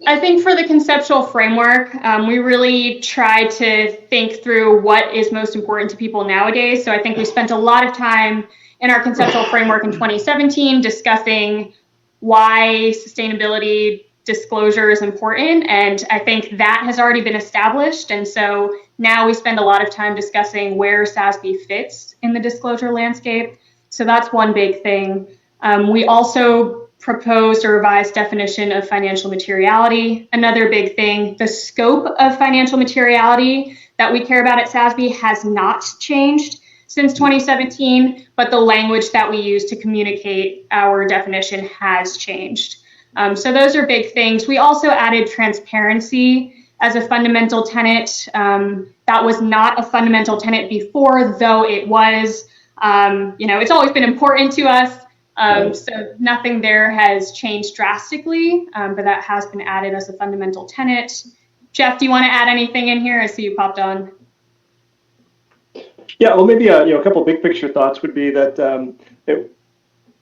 I think for the conceptual framework, we really try to think through what is most important to people nowadays. So I think we spent a lot of time in our conceptual framework in 2017 discussing why sustainability disclosure is important. And I think that has already been established. And so now we spend a lot of time discussing where SASB fits in the disclosure landscape. So that's one big thing. We also proposed a revised definition of financial materiality. Another big thing, the scope of financial materiality that we care about at SASB has not changed since 2017, but the language that we use to communicate our definition has changed. So those are big things. We also added transparency as a fundamental tenet. That was not a fundamental tenet before, though it was, it's always been important to us. So nothing there has changed drastically, but that has been added as a fundamental tenet. Jeff, do you want to add anything in here? I see you popped on. Yeah, well, maybe a couple big picture thoughts would be that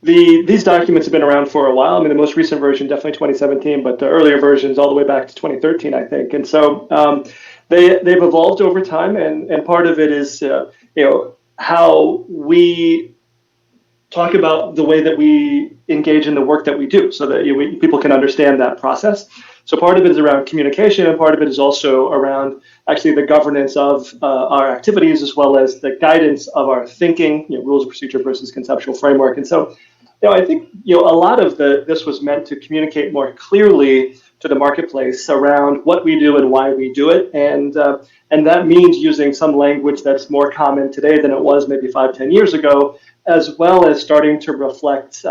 these documents have been around for a while. I mean, the most recent version, definitely 2017, but the earlier versions all the way back to 2013, I think. And so they've evolved over time, and part of it is how we talk about the way that we engage in the work that we do, so that people can understand that process. So part of it is around communication, and part of it is also around actually the governance of our activities, as well as the guidance of our thinking, rules of procedure versus conceptual framework. And so, I think a lot of this was meant to communicate more clearly to the marketplace around what we do and why we do it, and that means using some language that's more common today than it was maybe 5-10 years ago, as well as starting to reflect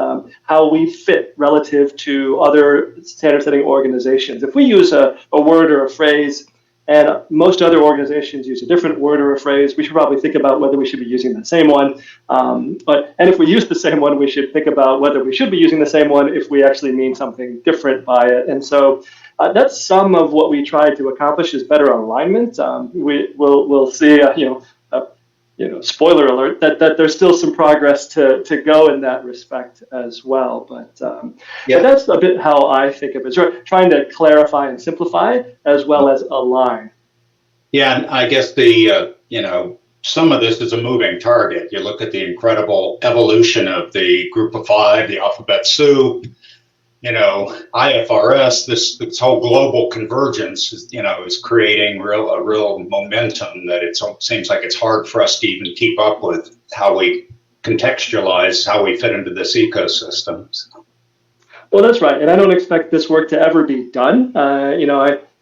how we fit relative to other standard-setting organizations. If we use a word or a phrase, and most other organizations use a different word or a phrase, we should probably think about whether we should be using the same one. And if we use the same one, we should think about whether we should be using the same one if we actually mean something different by it. And so that's some of what we try to accomplish, is better alignment. We'll see, spoiler alert, that there's still some progress to go in that respect as well. But that's a bit how I think of it, sort of trying to clarify and simplify as well as align. Yeah, and I guess some of this is a moving target. You look at the incredible evolution of the Group of Five, the alphabet soup, IFRS, this whole global convergence is creating a real momentum that it seems like it's hard for us to even keep up with how we contextualize how we fit into this ecosystem. Well, that's right, and I don't expect this work to ever be done.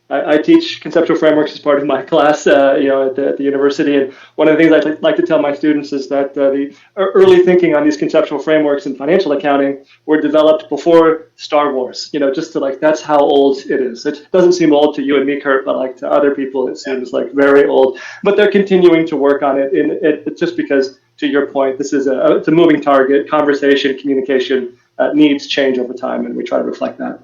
I teach conceptual frameworks as part of my class, at the university, and one of the things I like to tell my students is that the early thinking on these conceptual frameworks in financial accounting were developed before Star Wars. Just to that's how old it is. It doesn't seem old to you and me, Kurt, but to other people, it seems like very old. But they're continuing to work on it, and it's just because, to your point, this is it's a moving target. Conversation, communication needs change over time, and we try to reflect that.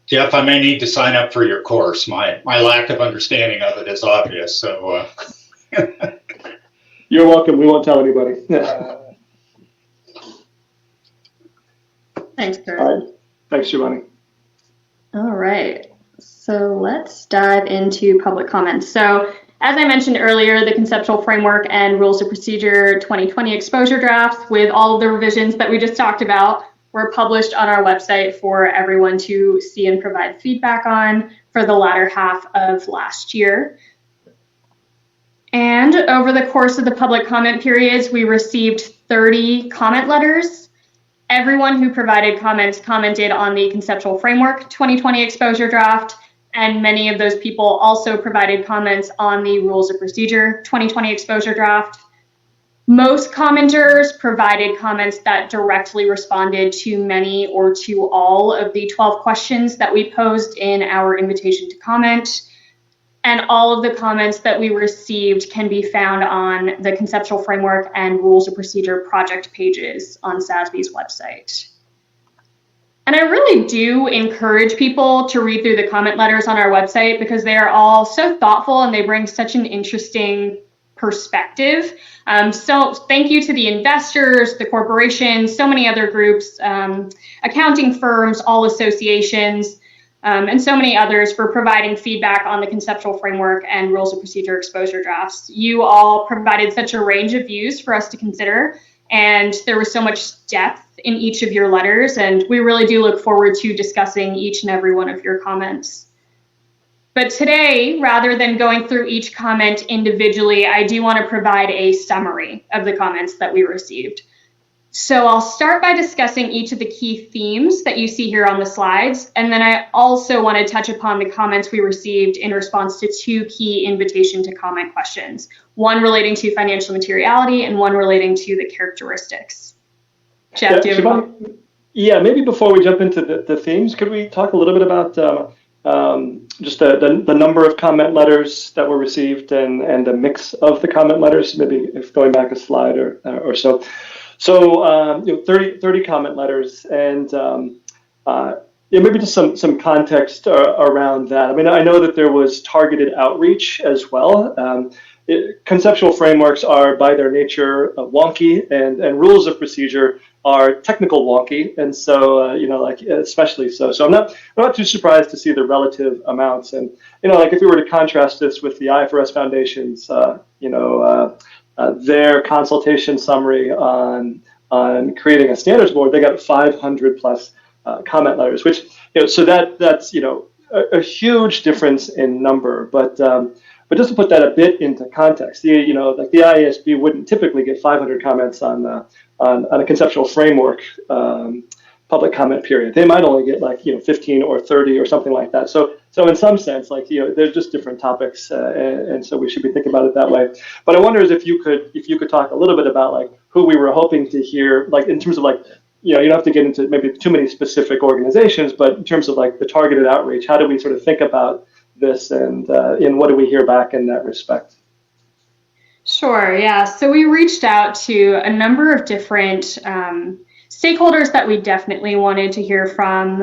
Jeff, I may need to sign up for your course. My lack of understanding of it is obvious. So you're welcome. We won't tell anybody. Thanks, Kurt. All right. Thanks, Giovanni. All right. So let's dive into public comments. So as I mentioned earlier, the Conceptual Framework and Rules of Procedure 2020 exposure drafts with all of the revisions that we just talked about were published on our website for everyone to see and provide feedback on for the latter half of last year. And over the course of the public comment periods, we received 30 comment letters. Everyone who provided comments commented on the Conceptual Framework 2020 exposure draft, and many of those people also provided comments on the Rules of Procedure 2020 exposure draft. Most commenters provided comments that directly responded to many or to all of the 12 questions that we posed in our invitation to comment. And all of the comments that we received can be found on the Conceptual Framework and Rules of Procedure project pages on SASB's website. And I really do encourage people to read through the comment letters on our website because they are all so thoughtful and they bring such an interesting perspective. So thank you to the investors, the corporations, so many other groups, accounting firms, all associations. and so many others for providing feedback on the conceptual framework and rules of procedure exposure drafts. You all provided such a range of views for us to consider, and there was so much depth in each of your letters, and we really do look forward to discussing each and every one of your comments. But today, rather than going through each comment individually, I do want to provide a summary of the comments that we received. So I'll start by discussing each of the key themes that you see here on the slides, and then I also want to touch upon the comments we received in response to two key invitation to comment questions, one relating to financial materiality and one relating to the characteristics. Jeff, do you have Yeah, maybe before we jump into the themes, could we talk a little bit about just the number of comment letters that were received and the mix of the comment letters, maybe if going back a slide or so. So 30 comment letters, and maybe just some context around that. I mean, I know that there was targeted outreach as well. Conceptual frameworks are by their nature wonky, and rules of procedure are technical wonky, and so especially so. So I'm not too surprised to see the relative amounts, and if we were to contrast this with the IFRS Foundation's their consultation summary on creating a standards board, they got 500 plus comment letters, which so that's a huge difference in number, but just to put that a bit into context, the IASB wouldn't typically get 500 comments on a conceptual framework public comment period. They might only get 15 or 30 or something like that. So in some sense, there's just different topics, and so we should be thinking about it that way. But I wonder if you could talk a little bit about who we were hoping to hear, in terms of you don't have to get into maybe too many specific organizations, but in terms of the targeted outreach, how do we sort of think about this, and what do we hear back in that respect? Sure, yeah. So we reached out to a number of different stakeholders that we definitely wanted to hear from.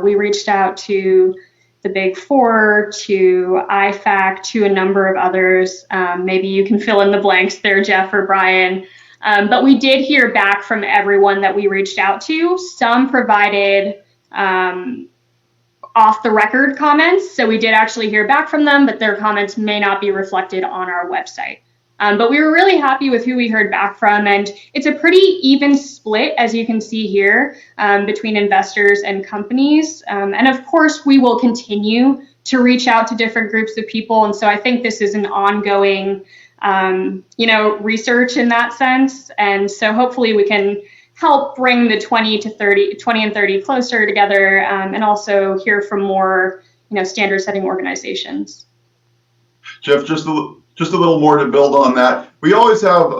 We reached out to the Big Four, to IFAC, to a number of others. Maybe you can fill in the blanks there, Jeff or Brian. But we did hear back from everyone that we reached out to. Some provided off the record comments. So we did actually hear back from them, but their comments may not be reflected on our website. But we were really happy with who we heard back from, and it's a pretty even split, as you can see here, between investors and companies. And of course, we will continue to reach out to different groups of people, and so I think this is an ongoing, research in that sense. And so hopefully we can help bring the 20 and 30 closer together, and also hear from more, standard setting organizations. Jeff, just a little more to build on that. We always have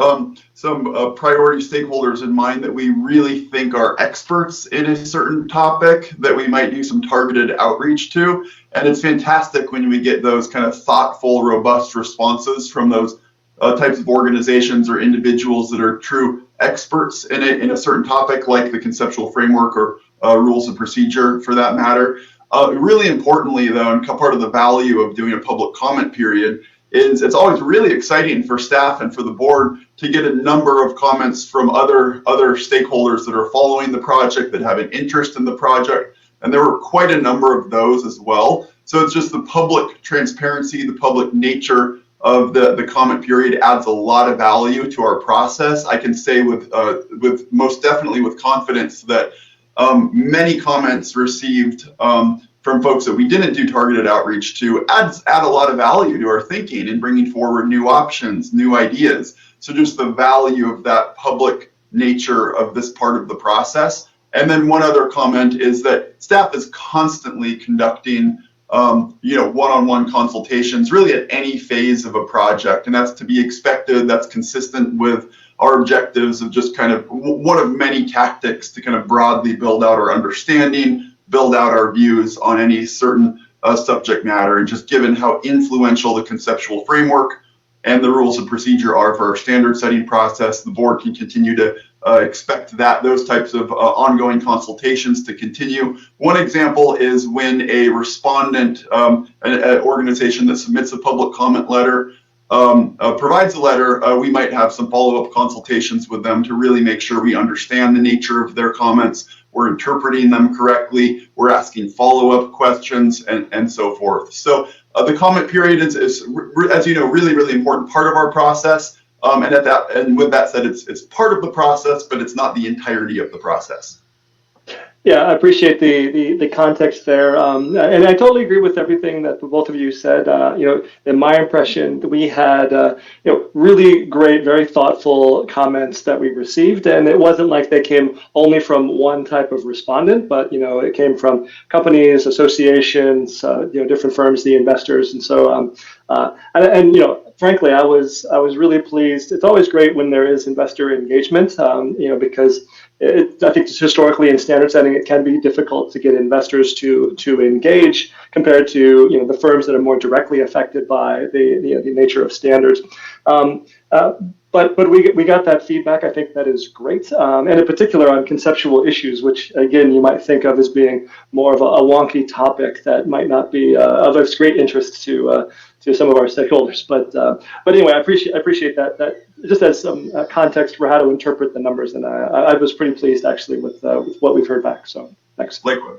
some priority stakeholders in mind that we really think are experts in a certain topic that we might do some targeted outreach to. And it's fantastic when we get those kind of thoughtful, robust responses from those types of organizations or individuals that are true experts in a certain topic, like the conceptual framework or rules of procedure for that matter. Really importantly, though, and part of the value of doing a public comment period is it's always really exciting for staff and for the board to get a number of comments from other stakeholders that are following the project, that have an interest in the project. And there were quite a number of those as well. So it's just the public transparency, the public nature of the comment period adds a lot of value to our process. I can say with most definitely with confidence that many comments received from folks that we didn't do targeted outreach to add a lot of value to our thinking and bringing forward new options, new ideas. So just the value of that public nature of this part of the process. And then one other comment is that staff is constantly conducting one-on-one consultations really at any phase of a project, and that's to be expected. That's consistent with our objectives of just kind of one of many tactics to kind of broadly build out our understanding, build out our views on any certain subject matter. And just given how influential the conceptual framework and the rules of procedure are for our standard setting process, the board can continue to expect those types of ongoing consultations to continue. One example is when a respondent, an organization that submits a public comment letter, provides a letter, we might have some follow-up consultations with them to really make sure we understand the nature of their comments, we're interpreting them correctly, we're asking follow-up questions, and so forth. So the comment period is, as you know, really, really important part of our process. And with that said, it's part of the process, but it's not the entirety of the process. Yeah, I appreciate the context there, and I totally agree with everything that both of you said. In my impression, we had really great, very thoughtful comments that we received, and it wasn't like they came only from one type of respondent, but it came from companies, associations, different firms, the investors, and so frankly, I was really pleased. It's always great when there is investor engagement, because I think historically in standard setting, it can be difficult to get investors to engage compared to the firms that are more directly affected by the nature of standards. But we got that feedback. I think that is great, and in particular on conceptual issues, which again you might think of as being more of a wonky topic that might not be of as great interest to some of our stakeholders. But anyway, I appreciate that just as some context for how to interpret the numbers, and I was pretty pleased actually with what we've heard back. So thanks. Lakewood.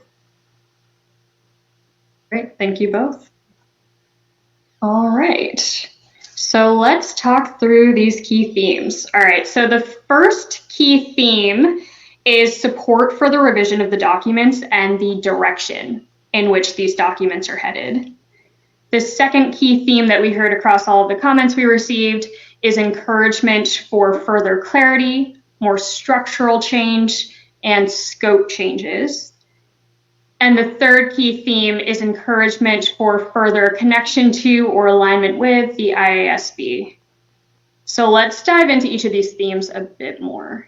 Great, thank you both. All right. So let's talk through these key themes. All right, so the first key theme is support for the revision of the documents and the direction in which these documents are headed. The second key theme that we heard across all of the comments we received is encouragement for further clarity, more structural change, and scope changes. And the third key theme is encouragement for further connection to or alignment with the IASB. So let's dive into each of these themes a bit more.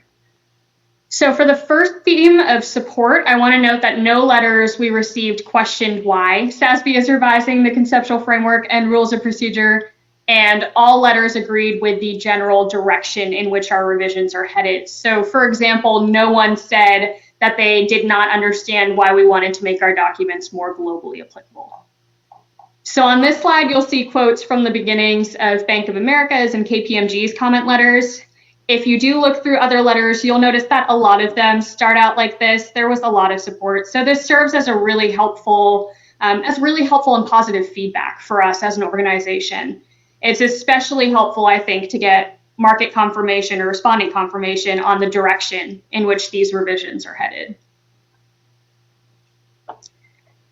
So for the first theme of support, I want to note that no letters we received questioned why SASB is revising the conceptual framework and rules of procedure, and all letters agreed with the general direction in which our revisions are headed. So for example, no one said that they did not understand why we wanted to make our documents more globally applicable. So on this slide, you'll see quotes from the beginnings of Bank of America's and KPMG's comment letters. If you do look through other letters, you'll notice that a lot of them start out like this. There was a lot of support. So this serves as a really helpful and positive feedback for us as an organization. It's especially helpful, I think, to get market confirmation or respondent confirmation on the direction in which these revisions are headed.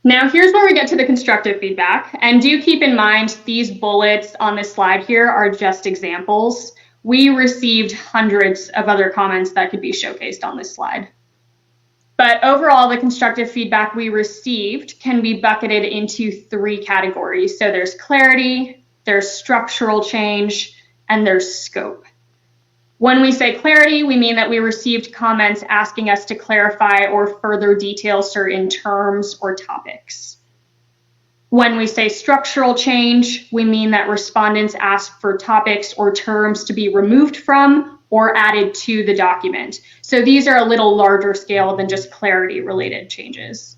Now, here's where we get to the constructive feedback. And do keep in mind, these bullets on this slide here are just examples. We received hundreds of other comments that could be showcased on this slide. But overall, the constructive feedback we received can be bucketed into three categories. So there's clarity, there's structural change, and there's scope. When we say clarity, we mean that we received comments asking us to clarify or further detail certain terms or topics. When we say structural change, we mean that respondents asked for topics or terms to be removed from or added to the document. So these are a little larger scale than just clarity related changes.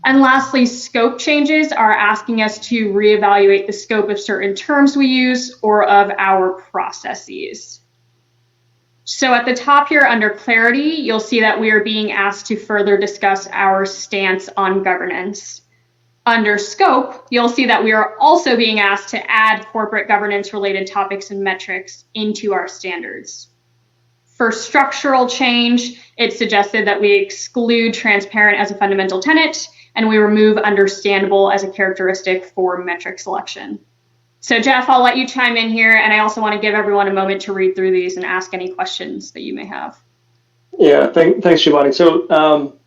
And lastly, scope changes are asking us to reevaluate the scope of certain terms we use or of our processes. So at the top here under clarity, you'll see that we are being asked to further discuss our stance on governance. Under scope, you'll see that we are also being asked to add corporate governance related topics and metrics into our standards. For structural change, it's suggested that we exclude transparent as a fundamental tenet, and we remove understandable as a characteristic for metric selection. So Jeff, I'll let you chime in here, and I also want to give everyone a moment to read through these and ask any questions that you may have. Yeah, thanks, Shivani. So,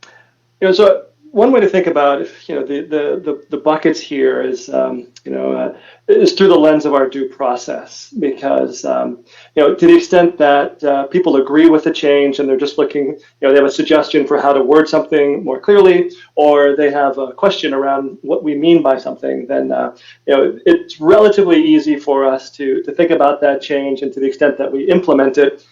so one way to think about, the buckets here is, is through the lens of our due process, because, to the extent that people agree with the change and they're just looking, they have a suggestion for how to word something more clearly, or they have a question around what we mean by something, then, it's relatively easy for us to think about that change, and to the extent that we implement it,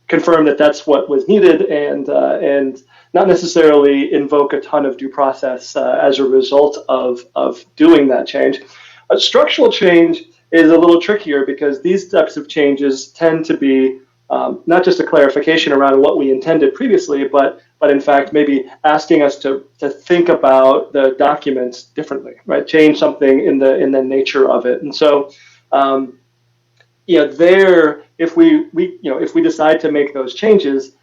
confirm that that's what was needed, and not necessarily invoke a ton of due process as a result of doing that change. A structural change is a little trickier because these types of changes tend to be not just a clarification around what we intended previously, but in fact maybe asking us to think about the documents differently, right? Change something in the nature of it. And so, if we decide to make those changes,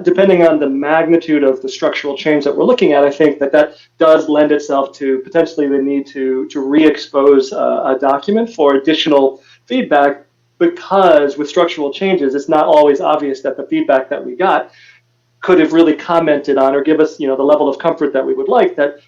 depending on the magnitude of the structural change that we're looking at, I think that does lend itself to potentially the need to re-expose a document for additional feedback, because with structural changes, it's not always obvious that the feedback that we got could have really commented on or give us, the level of comfort that we would like that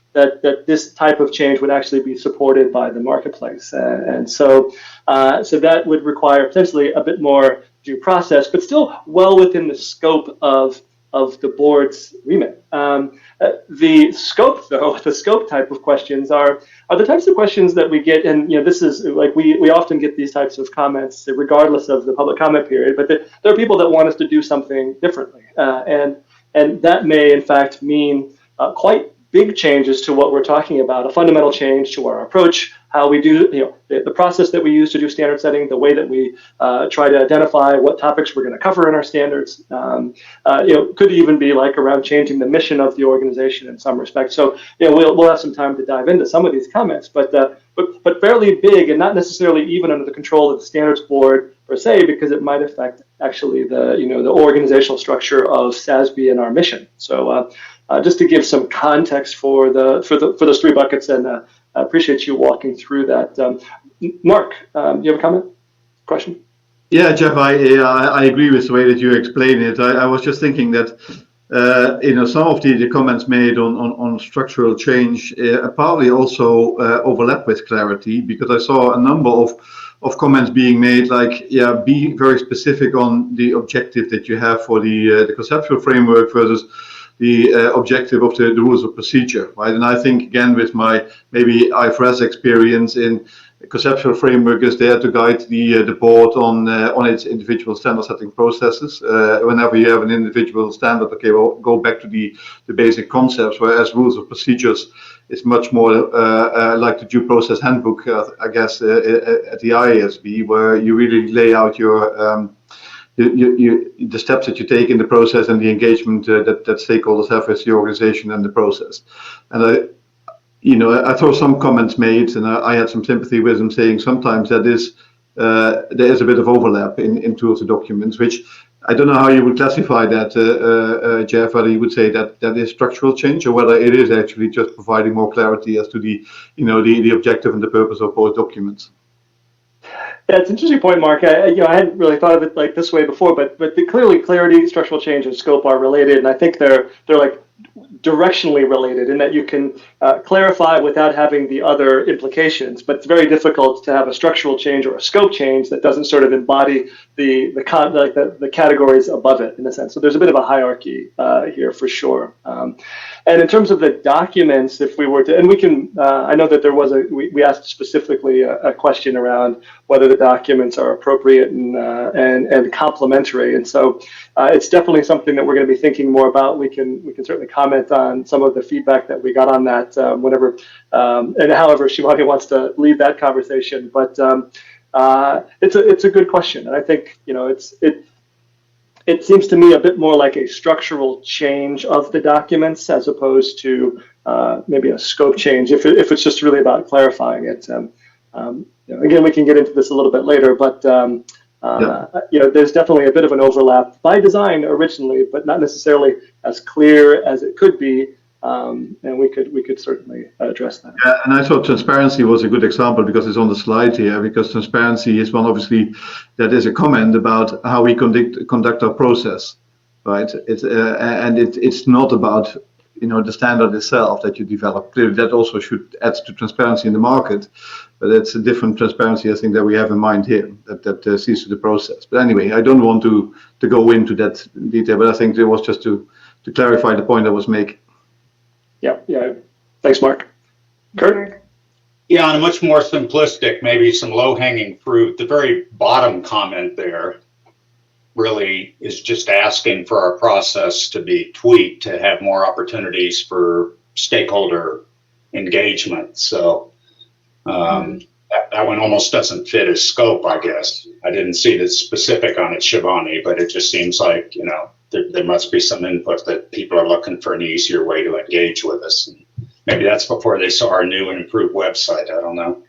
this type of change would actually be supported by the marketplace. And so that would require potentially a bit more due process, but still well within the scope of the board's remit. The scope type of questions are the types of questions that we get, and this is like we often get these types of comments regardless of the public comment period, but there are people that want us to do something differently, and that may in fact mean quite big changes to what we're talking about, a fundamental change to our approach, how we do, the process that we use to do standard setting, the way that we try to identify what topics we're going to cover in our standards. Could even be like around changing the mission of the organization in some respects. So, we'll have some time to dive into some of these comments, but fairly big and not necessarily even under the control of the standards board per se, because it might affect actually the organizational structure of SASB and our mission. So. Just to give some context for those three buckets, and I appreciate you walking through that. Mark, do you have a comment, question? Yeah, Jeff, I agree with the way that you explain it. I was just thinking that some of the comments made on structural change probably also overlap with clarity, because I saw a number of comments being made like, be very specific on the objective that you have for the conceptual framework versus the objective of the rules of procedure, right? And I think, again, with my maybe IFRS experience in the conceptual framework is there to guide the board on its individual standard setting processes. Whenever you have an individual standard, okay, well, go back to the basic concepts, whereas rules of procedures is much more like the due process handbook, I guess, at the IASB, where you really lay out your the steps that you take in the process and the engagement that stakeholders have with the organization and the process. And I saw some comments made, and I had some sympathy with them, saying sometimes that there is a bit of overlap in two of the documents, which I don't know how you would classify that, Jeff, whether you would say that is structural change or whether it is actually just providing more clarity as to the objective and the purpose of both documents. Yeah, it's an interesting point, Mark. I hadn't really thought of it like this way before, but clearly clarity, structural change, and scope are related, and I think they're like directionally related in that you can clarify without having the other implications, but it's very difficult to have a structural change or a scope change that doesn't sort of embody the categories above it in a sense. So there's a bit of a hierarchy here for sure. And in terms of the documents, if we were to, and we can, I know that there was we asked specifically a question around whether the documents are appropriate and complementary, and so it's definitely something that we're going to be thinking more about. We can certainly comment on some of the feedback that we got on that whenever and however Shivani wants to lead that conversation. But it's a good question, and I think it seems to me a bit more like a structural change of the documents as opposed to maybe a scope change if it's just really about clarifying it. Again, we can get into this a little bit later, but there's definitely a bit of an overlap by design originally, but not necessarily as clear as it could be. And we could certainly address that. Yeah, and I thought transparency was a good example because it's on the slide here, because transparency is one, obviously, that is a comment about how we conduct our process, right? It's not about the standard itself that you develop. Clearly, that also should add to transparency in the market, but it's a different transparency, I think, that we have in mind here that sees to the process. But anyway, I don't want to go into that detail, but I think it was just to clarify the point I was making. Yeah. Thanks, Mark. Kurt? Yeah, on a much more simplistic, maybe some low-hanging fruit, the very bottom comment there really is just asking for our process to be tweaked to have more opportunities for stakeholder engagement. So that that one almost doesn't fit his scope, I guess. I didn't see the specific on it, Shivani, but it just seems like, you know, there must be some input that people are looking for an easier way to engage with us. And maybe that's before they saw our new and improved website. I don't know.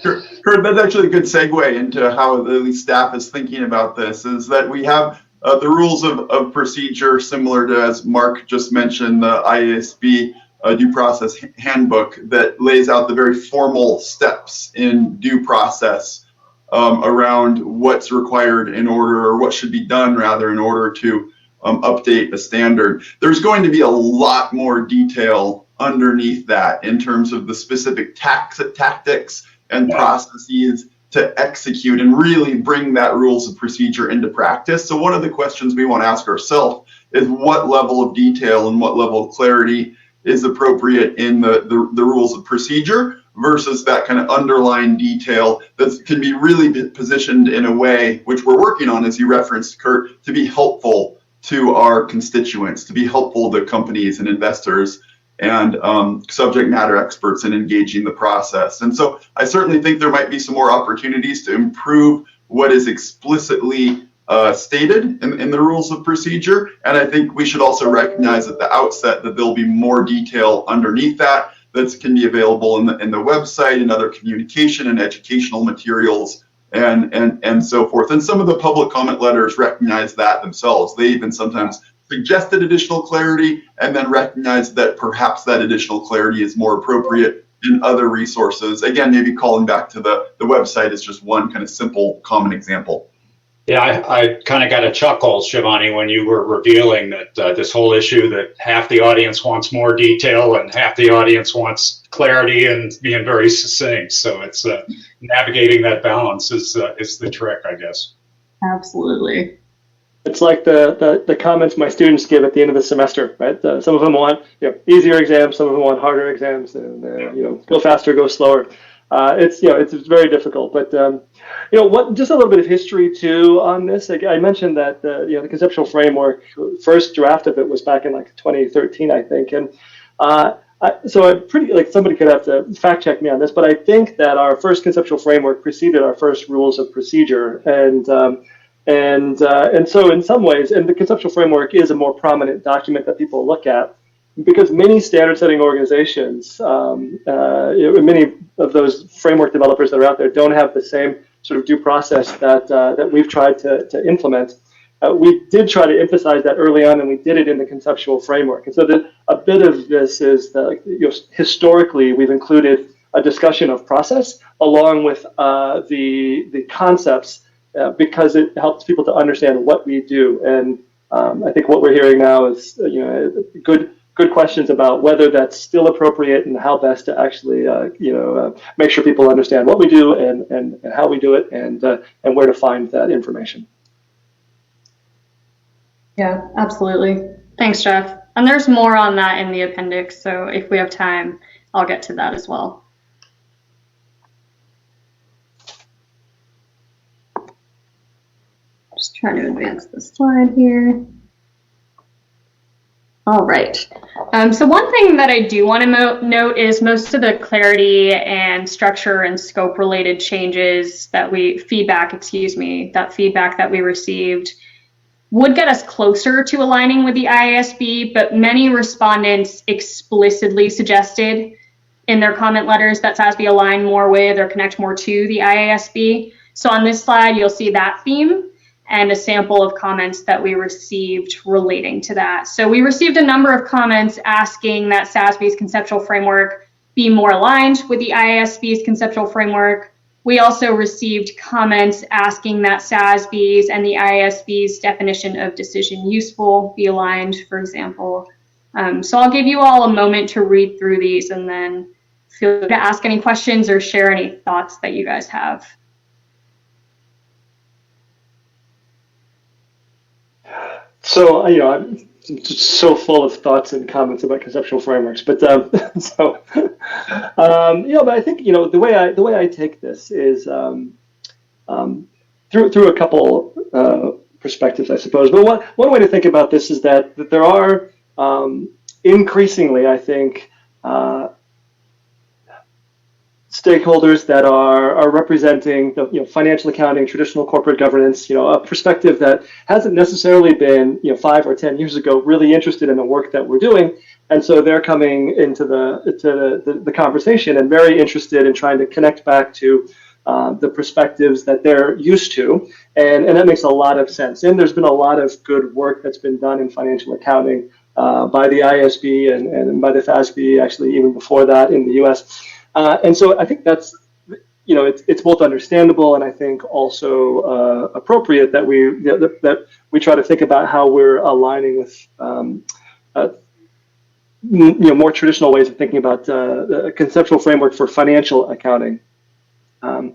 Sure. That's actually a good segue into how at least staff is thinking about this, is that we have the rules of procedure, similar to, as Mark just mentioned, the IASB due process handbook that lays out the very formal steps in due process around what's required in order, or what should be done rather, in order to update a standard. There's going to be a lot more detail underneath that in terms of the specific tactics and processes to execute and really bring that rules of procedure into practice. So one of the questions we want to ask ourselves is what level of detail and what level of clarity is appropriate in the rules of procedure versus that kind of underlying detail that can be really positioned in a way, which we're working on, as you referenced, Kurt, to be helpful to our constituents, to be helpful to companies and investors and subject matter experts in engaging the process. And so I certainly think there might be some more opportunities to improve what is explicitly stated in the rules of procedure. And I think we should also recognize at the outset that there'll be more detail underneath that can be available in the website and other communication and educational materials and so forth. And some of the public comment letters recognize that themselves. They even sometimes suggested additional clarity and then recognize that perhaps that additional clarity is more appropriate in other resources. Again, maybe calling back to the website is just one kind of simple common example. Yeah, I kind of got a chuckle, Shivani, when you were revealing that this whole issue that half the audience wants more detail and half the audience wants clarity and being very succinct. So it's navigating that balance is the trick, I guess. Absolutely. It's like the comments my students give at the end of the semester, right? Some of them want easier exams, some of them want harder exams, and go faster, go slower. It's very difficult, but just a little bit of history too on this. I mentioned that the conceptual framework, first draft of it was back in like 2013, I think, and so I'm pretty somebody could have to fact check me on this, but I think that our first conceptual framework preceded our first rules of procedure, and so in some ways, and the conceptual framework is a more prominent document that people look at, because many standard-setting organizations, many of those framework developers that are out there don't have the same sort of due process that we've tried to implement. We did try to emphasize that early on, and we did it in the conceptual framework. And so a bit of this is that historically we've included a discussion of process along with the concepts because it helps people to understand what we do. And I think what we're hearing now is good questions about whether that's still appropriate and how best to actually, make sure people understand what we do and how we do it and where to find that information. Yeah, absolutely. Thanks, Jeff. And there's more on that in the appendix, so if we have time, I'll get to that as well. Just trying to advance the slide here. All right. So one thing that I do want to note is most of the clarity and structure and scope related changes that feedback that we received would get us closer to aligning with the IASB, but many respondents explicitly suggested in their comment letters that SASB align more with or connect more to the IASB. So on this slide, you'll see that theme and a sample of comments that we received relating to that. So we received a number of comments asking that SASB's conceptual framework be more aligned with the IASB's conceptual framework. We also received comments asking that SASB's and the IASB's definition of decision useful be aligned, for example. So I'll give you all a moment to read through these and then feel free to ask any questions or share any thoughts that you guys have. So, I'm just so full of thoughts and comments about conceptual frameworks, but but I think the way I take this is through a couple perspectives, I suppose. But one way to think about this is that there are stakeholders that are representing the financial accounting, traditional corporate governance, a perspective that hasn't necessarily been 5 or 10 years ago really interested in the work that we're doing, and so they're coming into the conversation and very interested in trying to connect back to the perspectives that they're used to, and that makes a lot of sense. And there's been a lot of good work that's been done in financial accounting by the ISB and by the SASB, actually even before that in the U.S. And so I think that's, it's both understandable and I think also appropriate that we try to think about how we're aligning with more traditional ways of thinking about a conceptual framework for financial accounting. I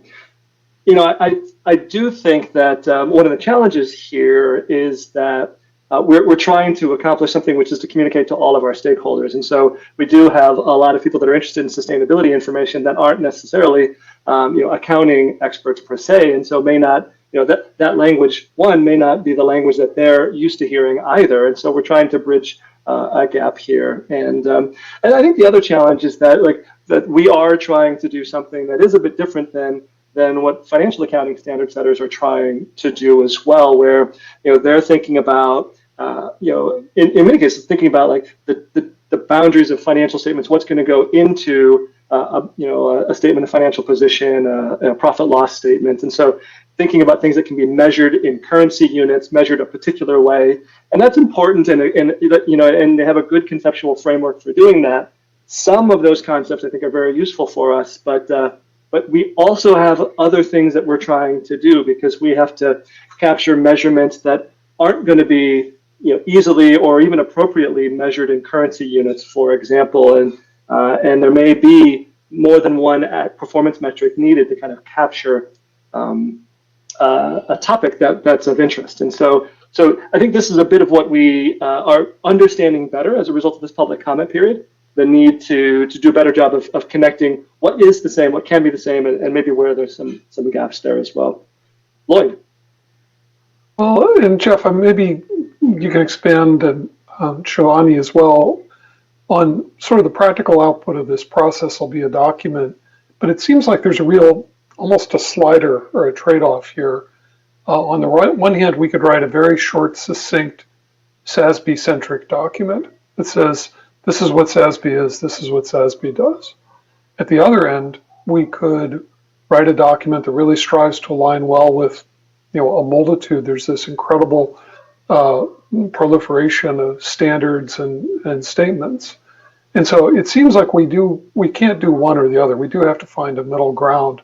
do think that one of the challenges here is that we're trying to accomplish something which is to communicate to all of our stakeholders. And so we do have a lot of people that are interested in sustainability information that aren't necessarily accounting experts per se, and so may not, that language, may not be the language that they're used to hearing either. And so we're trying to bridge a gap here. And I think the other challenge is that that we are trying to do something that is a bit different than what financial accounting standard setters are trying to do as well, where they're thinking about in many cases thinking about the boundaries of financial statements, what's going to go into a statement of financial position, a profit loss statement, and so thinking about things that can be measured in currency units, measured a particular way, and that's important, and they have a good conceptual framework for doing that. Some of those concepts I think are very useful for us, but we also have other things that we're trying to do, because we have to capture measurements that aren't going to be easily or even appropriately measured in currency units, for example, and there may be more than one performance metric needed to kind of capture a topic that's of interest. And so I think this is a bit of what we are understanding better as a result of this public comment period, the need to do a better job of connecting what is the same, what can be the same, and maybe where there's some gaps there as well. Lloyd. Well, and Jeff, maybe you can expand, and Shivani as well, on sort of the practical output of this process will be a document, but it seems like there's a real, almost a slider or a trade-off here. On the one hand, we could write a very short, succinct, SASB-centric document that says, this is what SASB is, this is what SASB does. At the other end, we could write a document that really strives to align well with a multitude. There's this incredible proliferation of standards and statements. And so it seems like we can't do one or the other. We do have to find a middle ground.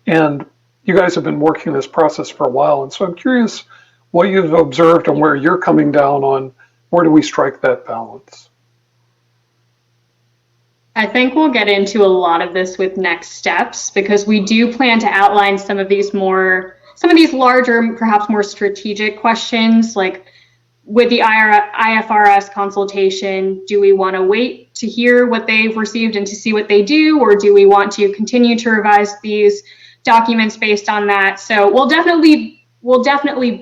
And you guys have been working this process for a while. And so I'm curious what you've observed and where you're coming down on where do we strike that balance? I think we'll get into a lot of this with next steps, because we do plan to outline some of these larger, perhaps more strategic questions, like with the IFRS consultation, do we want to wait to hear what they've received and to see what they do, or do we want to continue to revise these documents based on that? So we'll definitely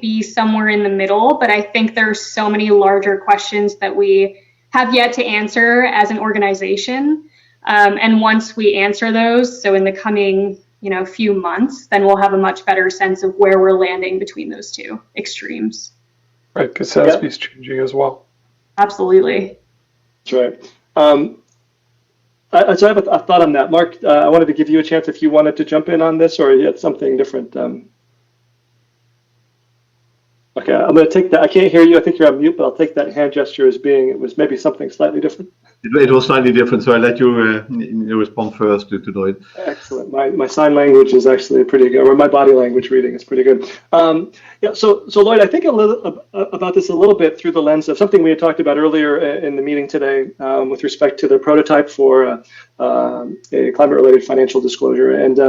be somewhere in the middle, but I think there's so many larger questions that we have yet to answer as an organization. And once we answer those, so in the coming few months, then we'll have a much better sense of where we're landing between those two extremes. Right, because SASB is changing as well. Absolutely. That's right. So I have a thought on that. Mark, I wanted to give you a chance if you wanted to jump in on this, or you had something different. Okay, I'm going to take that. I can't hear you. I think you're on mute, but I'll take that hand gesture as being it was maybe something slightly different. It was slightly different, so I let you respond first to Lloyd. Excellent. My sign language is actually pretty good, or my body language reading is pretty good. So Lloyd, I think a little about this a little bit through the lens of something we had talked about earlier in the meeting today with respect to the prototype for a climate-related financial disclosure, and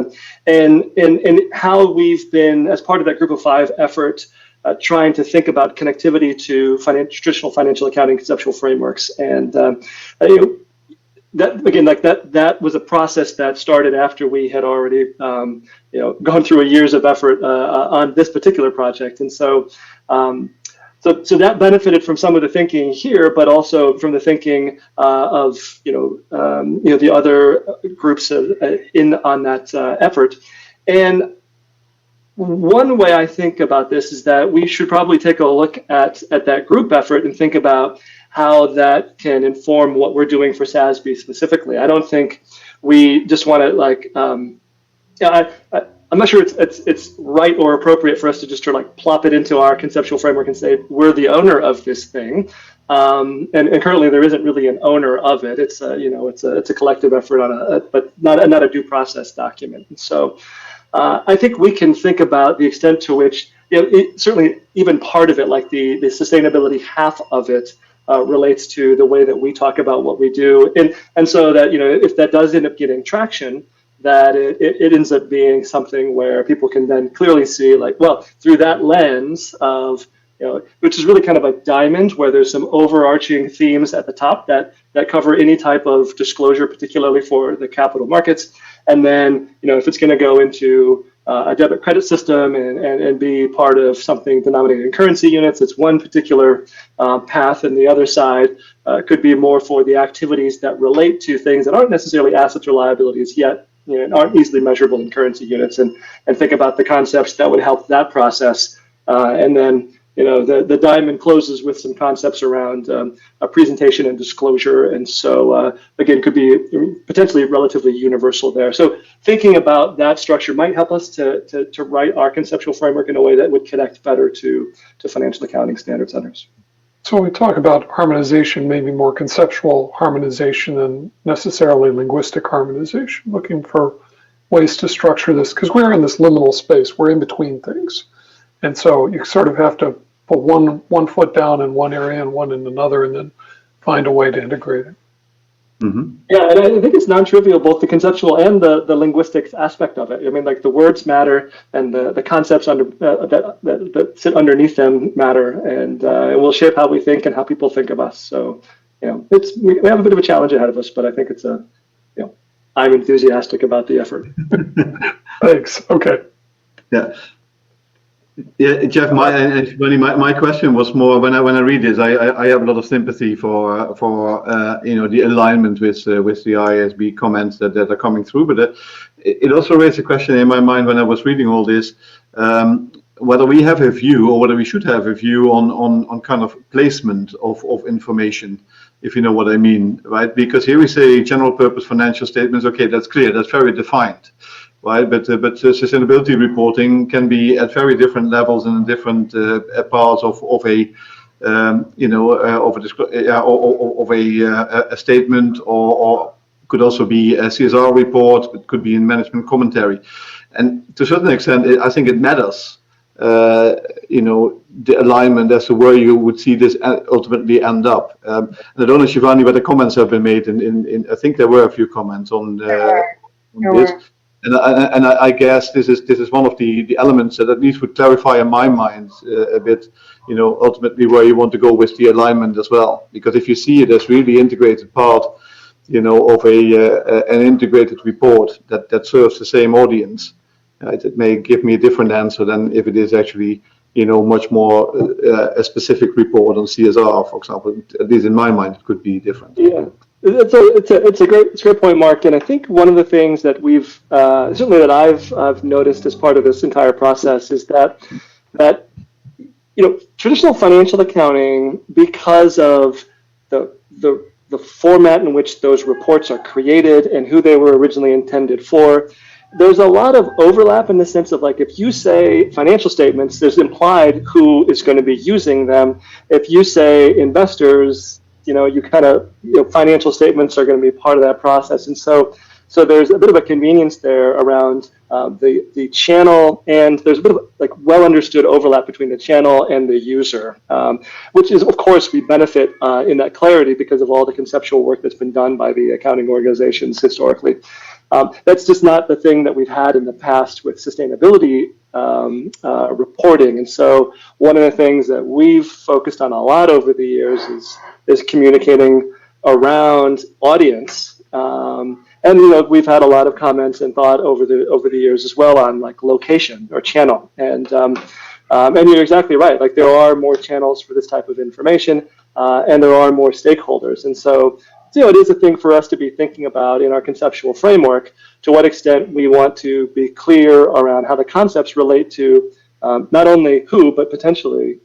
how we've been, as part of that Group of 5 effort, trying to think about connectivity to traditional financial accounting conceptual frameworks, and that was a process that started after we had already gone through a years of effort on this particular project, and so that benefited from some of the thinking here, but also from the thinking of the other groups in on that effort. And one way I think about this is that we should probably take a look at that group effort and think about how that can inform what we're doing for SASB specifically. I don't think we just want to like, I'm not sure it's right or appropriate for us to just sort of like plop it into our conceptual framework and say we're the owner of this thing. And currently there isn't really an owner of it. It's it's a collective effort but not a due process document. And so I think we can think about the extent to which certainly even part of it, like the sustainability half of it, relates to the way that we talk about what we do, and so that if that does end up getting traction, that it ends up being something where people can then clearly see, like, well, through that lens of which is really kind of a diamond where there's some overarching themes at the top that cover any type of disclosure, particularly for the capital markets, and then if it's going to go into a debit credit system and be part of something denominated in currency units, it's one particular path, and the other side could be more for the activities that relate to things that aren't necessarily assets or liabilities yet, and aren't easily measurable in currency units, and think about the concepts that would help that process, and then the diamond closes with some concepts around a presentation and disclosure, and so again could be potentially relatively universal there. So thinking about that structure might help us to write our conceptual framework in a way that would connect better to financial accounting standards others. So when we talk about harmonization, maybe more conceptual harmonization than necessarily linguistic harmonization, looking for ways to structure this, because we're in this liminal space, we're in between things. And so you sort of have to put one foot down in one area and one in another, and then find a way to integrate it. Mm-hmm. Yeah, and I think it's non-trivial, both the conceptual and the linguistics aspect of it. I mean, like the words matter, and the concepts that sit underneath them matter, and it will shape how we think and how people think of us. So, we have a bit of a challenge ahead of us, but I think it's I'm enthusiastic about the effort. Thanks. Okay. Yeah. Yeah, Jeff. My question was more when I read this, I have a lot of sympathy for the alignment with the IASB comments that are coming through. But it also raised a question in my mind when I was reading all this, whether we have a view or whether we should have a view on kind of placement of information, if you know what I mean, right? Because here we say general purpose financial statements. Okay, that's clear. That's very defined. Right, but sustainability reporting can be at very different levels and in different parts of a statement, or could also be a CSR report, but could be in management commentary, and to a certain extent, I think it matters. The alignment as to where you would see this ultimately end up. And I don't know, Shivani, whether comments have been made in I think there were a few comments on this. And I guess this is one of the elements that at least would clarify in my mind a bit, ultimately where you want to go with the alignment as well. Because if you see it as really integrated part, of an integrated report that serves the same audience, it may give me a different answer than if it is actually, much more a specific report on CSR, for example. At least in my mind, it could be different. Yeah. It's a great point, Mark. And I think one of the things that we've certainly that I've noticed as part of this entire process is that traditional financial accounting, because of the format in which those reports are created and who they were originally intended for, there's a lot of overlap in the sense of, like, if you say financial statements, there's implied who is going to be using them. If you say investors, you kind of, financial statements are going to be part of that process. And so there's a bit of a convenience there around the channel, and there's a bit of like well understood overlap between the channel and the user, which is, of course, we benefit in that clarity because of all the conceptual work that's been done by the accounting organizations historically. That's just not the thing that we've had in the past with sustainability reporting. And so one of the things that we've focused on a lot over the years is communicating around audience. And we've had a lot of comments and thought over the years as well on, like, location or channel. And you're exactly right. Like, there are more channels for this type of information, and there are more stakeholders. And so it is a thing for us to be thinking about in our conceptual framework, to what extent we want to be clear around how the concepts relate to not only who, but potentially,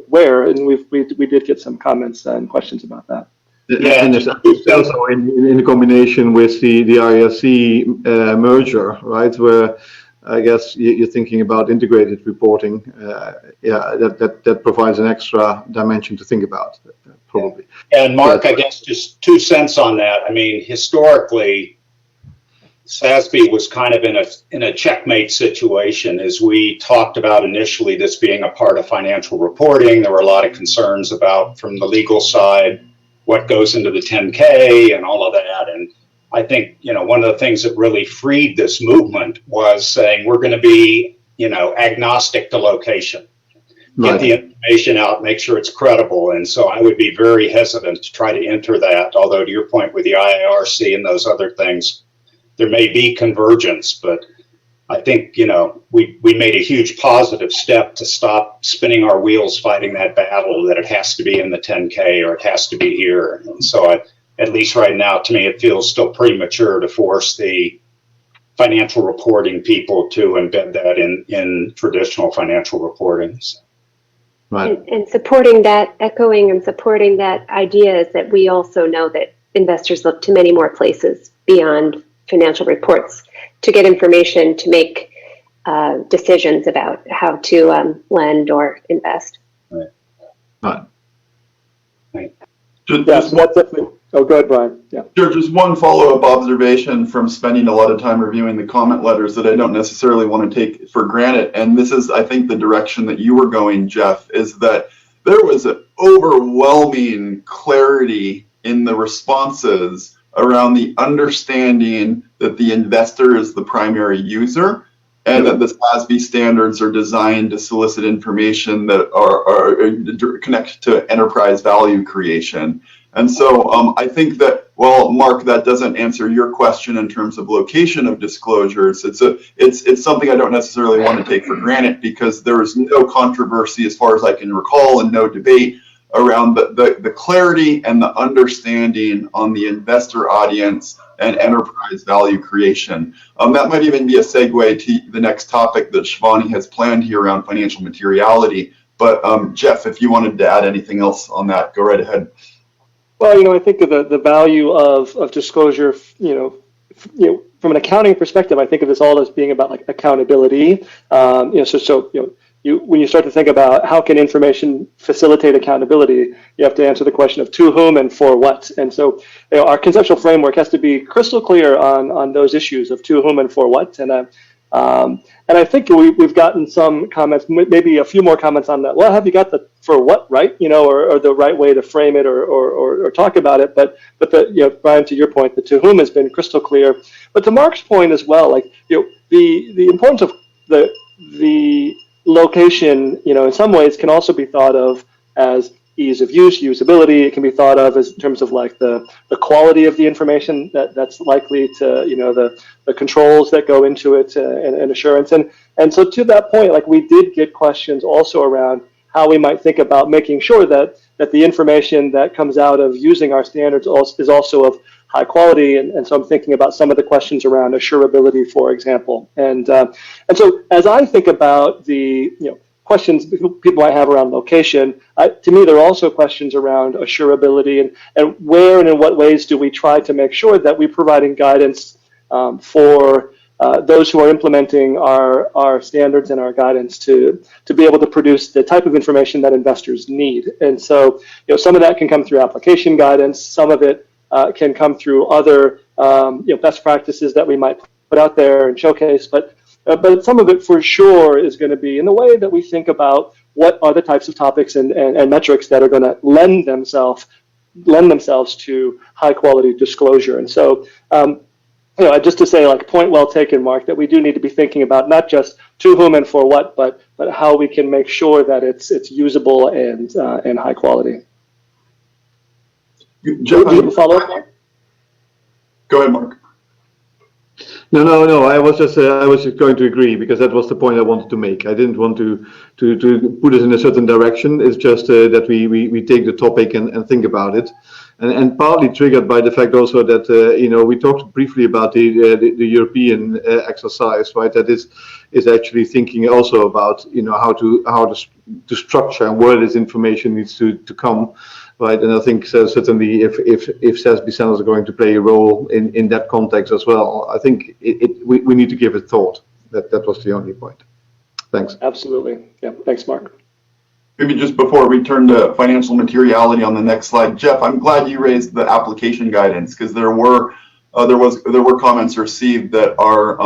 where. And we did get some comments and questions about that. Yeah, and it's also in combination with the IRC merger, right? Where I guess you're thinking about integrated reporting. That provides an extra dimension to think about, probably. And Mark, I guess just 2 cents on that. I mean, historically, SASB was kind of in a checkmate situation. As we talked about initially, this being a part of financial reporting, there were a lot of concerns about, from the legal side, what goes into the 10K and all of that. And I think, one of the things that really freed this movement was saying we're going to be, agnostic to location. Get the information out, make sure it's credible. And so I would be very hesitant to try to enter that, although to your point with the IIRC and those other things, there may be convergence, but I think, we made a huge positive step to stop spinning our wheels fighting that battle that it has to be in the 10K or it has to be here. And so at least right now, to me, it feels still premature to force the financial reporting people to embed that in traditional financial reporting. Right. And supporting that, echoing and supporting that idea is that we also know that investors look to many more places beyond financial reports to get information to make decisions about how to lend or invest. Right. Oh, go ahead, Brian. Yeah. Sure, just one follow-up observation from spending a lot of time reviewing the comment letters that I don't necessarily want to take for granted. And this is, I think, the direction that you were going, Jeff, is that there was an overwhelming clarity in the responses around the understanding that the investor is the primary user and that the SASB standards are designed to solicit information that are connected to enterprise value creation. And so I think that, well, Mark, that doesn't answer your question in terms of location of disclosures. It's something I don't necessarily want to take for granted, because there is no controversy, as far as I can recall, and no debate around the clarity and the understanding on the investor audience and enterprise value creation. That might even be a segue to the next topic that Shivani has planned here around financial materiality. But Jeff, if you wanted to add anything else on that, go right ahead. Well, I think of the value of disclosure, from an accounting perspective, I think of this all as being about like accountability. When you start to think about how can information facilitate accountability, you have to answer the question of to whom and for what. And so, our conceptual framework has to be crystal clear on those issues of to whom and for what. And I think we've gotten some comments, maybe a few more comments on that. Well, have you got the for what right? Or the right way to frame it or talk about it. But Brian, to your point, the to whom has been crystal clear. But to Mark's point as well, the importance of the location, in some ways can also be thought of as ease of use, usability. It can be thought of as in terms of like the quality of the information that's likely to, the controls that go into it and assurance. And so to that point, like we did get questions also around how we might think about making sure that the information that comes out of using our standards is also of high quality. And so I'm thinking about some of the questions around assurability, for example. And so as I think about the questions people might have around location, to me, there are also questions around assurability and where and in what ways do we try to make sure that we're providing guidance for those who are implementing our standards and our guidance to be able to produce the type of information that investors need. And so, some of that can come through application guidance. Some of it can come through other best practices that we might put out there and showcase. But some of it for sure is going to be in the way that we think about what are the types of topics and metrics that are going to lend themselves to high quality disclosure. And so, just to say, like, point well taken, Mark, that we do need to be thinking about not just to whom and for what, but how we can make sure that it's usable and high quality. Jeff, do you have a follow-up, Mark? Go ahead, Mark. No. I was just going to agree, because that was the point I wanted to make. I didn't want to put it in a certain direction. It's just that we take the topic and think about it, and partly triggered by the fact also that we talked briefly about the European exercise, right? That is actually thinking also about how to structure and where this information needs to come. Right, and I think certainly if SASB centers are going to play a role in that context as well, I think we need to give it thought. That was the only point. Thanks. Absolutely. Yeah. Thanks, Mark. Maybe just before we turn to financial materiality on the next slide, Jeff, I'm glad you raised the application guidance, because there were comments received that are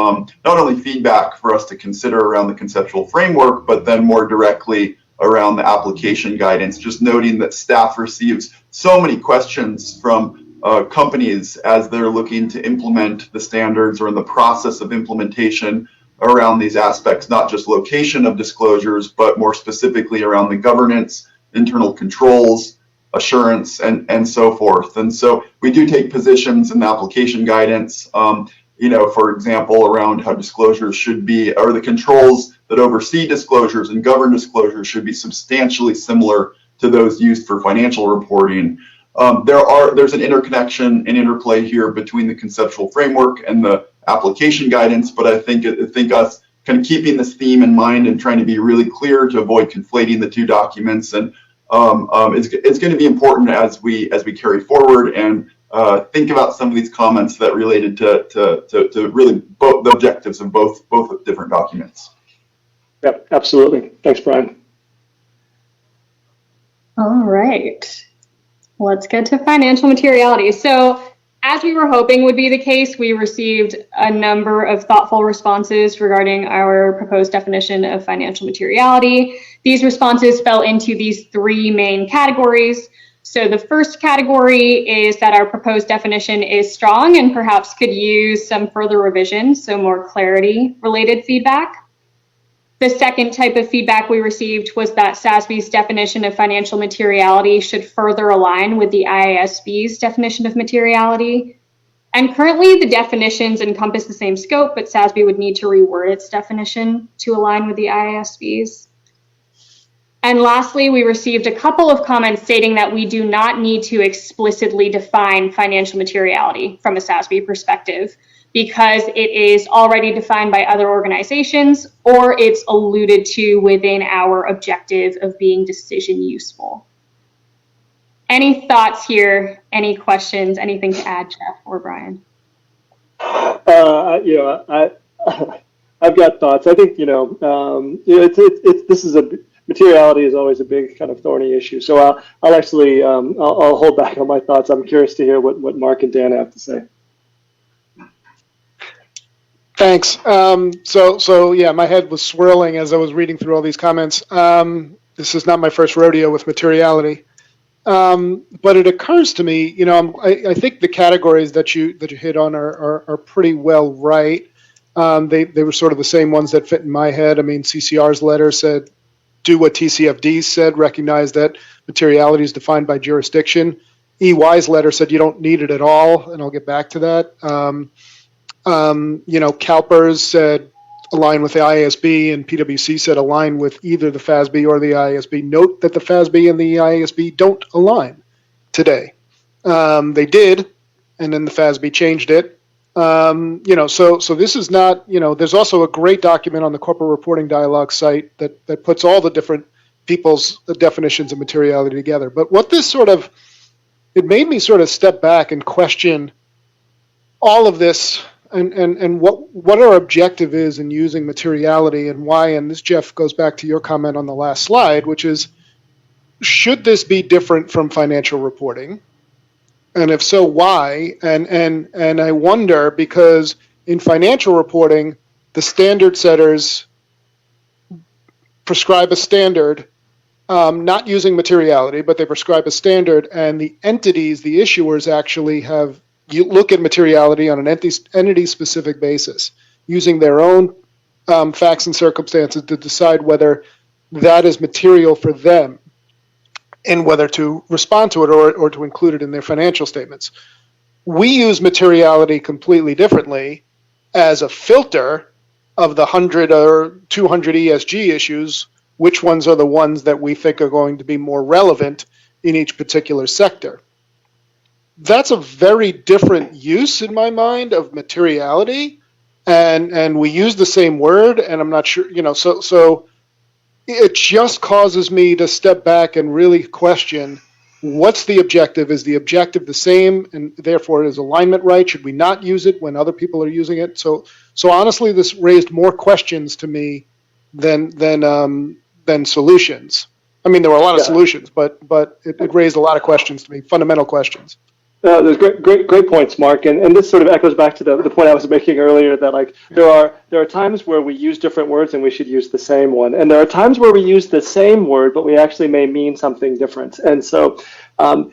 not only feedback for us to consider around the conceptual framework, but then more directly around the application guidance, just noting that staff receives so many questions from companies as they're looking to implement the standards or in the process of implementation around these aspects, not just location of disclosures, but more specifically around the governance, internal controls, assurance, and so forth. And so we do take positions in the application guidance, for example, around how disclosures should be, or the controls that oversee disclosures and govern disclosures should be substantially similar to those used for financial reporting. There's an interconnection and interplay here between the conceptual framework and the application guidance, but I think us kind of keeping this theme in mind and trying to be really clear to avoid conflating the two documents, and it's going to be important as we carry forward and think about some of these comments that related to really both the objectives of both different documents. Yep, absolutely. Thanks, Brian. All right, let's get to financial materiality. So, as we were hoping would be the case, we received a number of thoughtful responses regarding our proposed definition of financial materiality. These responses fell into these three main categories. So the first category is that our proposed definition is strong and perhaps could use some further revision, so more clarity related feedback. The second type of feedback we received was that SASB's definition of financial materiality should further align with the IASB's definition of materiality. And currently the definitions encompass the same scope, but SASB would need to reword its definition to align with the IASB's. And lastly, we received a couple of comments stating that we do not need to explicitly define financial materiality from a SASB perspective, because it is already defined by other organizations, or it's alluded to within our objective of being decision useful. Any thoughts here? Any questions? Anything to add, Jeff or Brian? I've got thoughts. I think materiality is always a big kind of thorny issue. So I'll actually I'll hold back on my thoughts. I'm curious to hear what Mark and Dan have to say. Thanks. So yeah, my head was swirling as I was reading through all these comments. This is not my first rodeo with materiality, but it occurs to me, I think the categories that you hit on are pretty well right. They were sort of the same ones that fit in my head. I mean, CCR's letter said, do what TCFD said, recognize that materiality is defined by jurisdiction. EY's letter said you don't need it at all, and I'll get back to that. CalPERS said align with the IASB, and PwC said align with either the FASB or the IASB. Note that the FASB and the IASB don't align today. They did, and then the FASB changed it. So this is not, there's also a great document on the Corporate Reporting Dialogue site that puts all the different people's definitions of materiality together. But what this it made me sort of step back and question all of this and what our objective is in using materiality and why. And this, Jeff, goes back to your comment on the last slide, which is, should this be different from financial reporting? And if so, why? And I wonder, because in financial reporting, the standard setters prescribe a standard, not using materiality, but they prescribe a standard, and the entities, the issuers, actually you look at materiality on an entity-specific basis, using their own facts and circumstances to decide whether that is material for them, and whether to respond to it or to include it in their financial statements. We use materiality completely differently, as a filter of the 100 or 200 ESG issues, which ones are the ones that we think are going to be more relevant in each particular sector. That's a very different use in my mind of materiality, and we use the same word, and I'm not sure, so it just causes me to step back and really question, what's the objective? Is the objective the same, and therefore is alignment right? Should we not use it when other people are using it? So honestly, this raised more questions to me than solutions. I mean, there were a lot of solutions, but it raised a lot of questions to me, fundamental questions. There's great points, Mark, and this sort of echoes back to the point I was making earlier, that like there are times where we use different words and we should use the same one, and there are times where we use the same word but we actually may mean something different. And so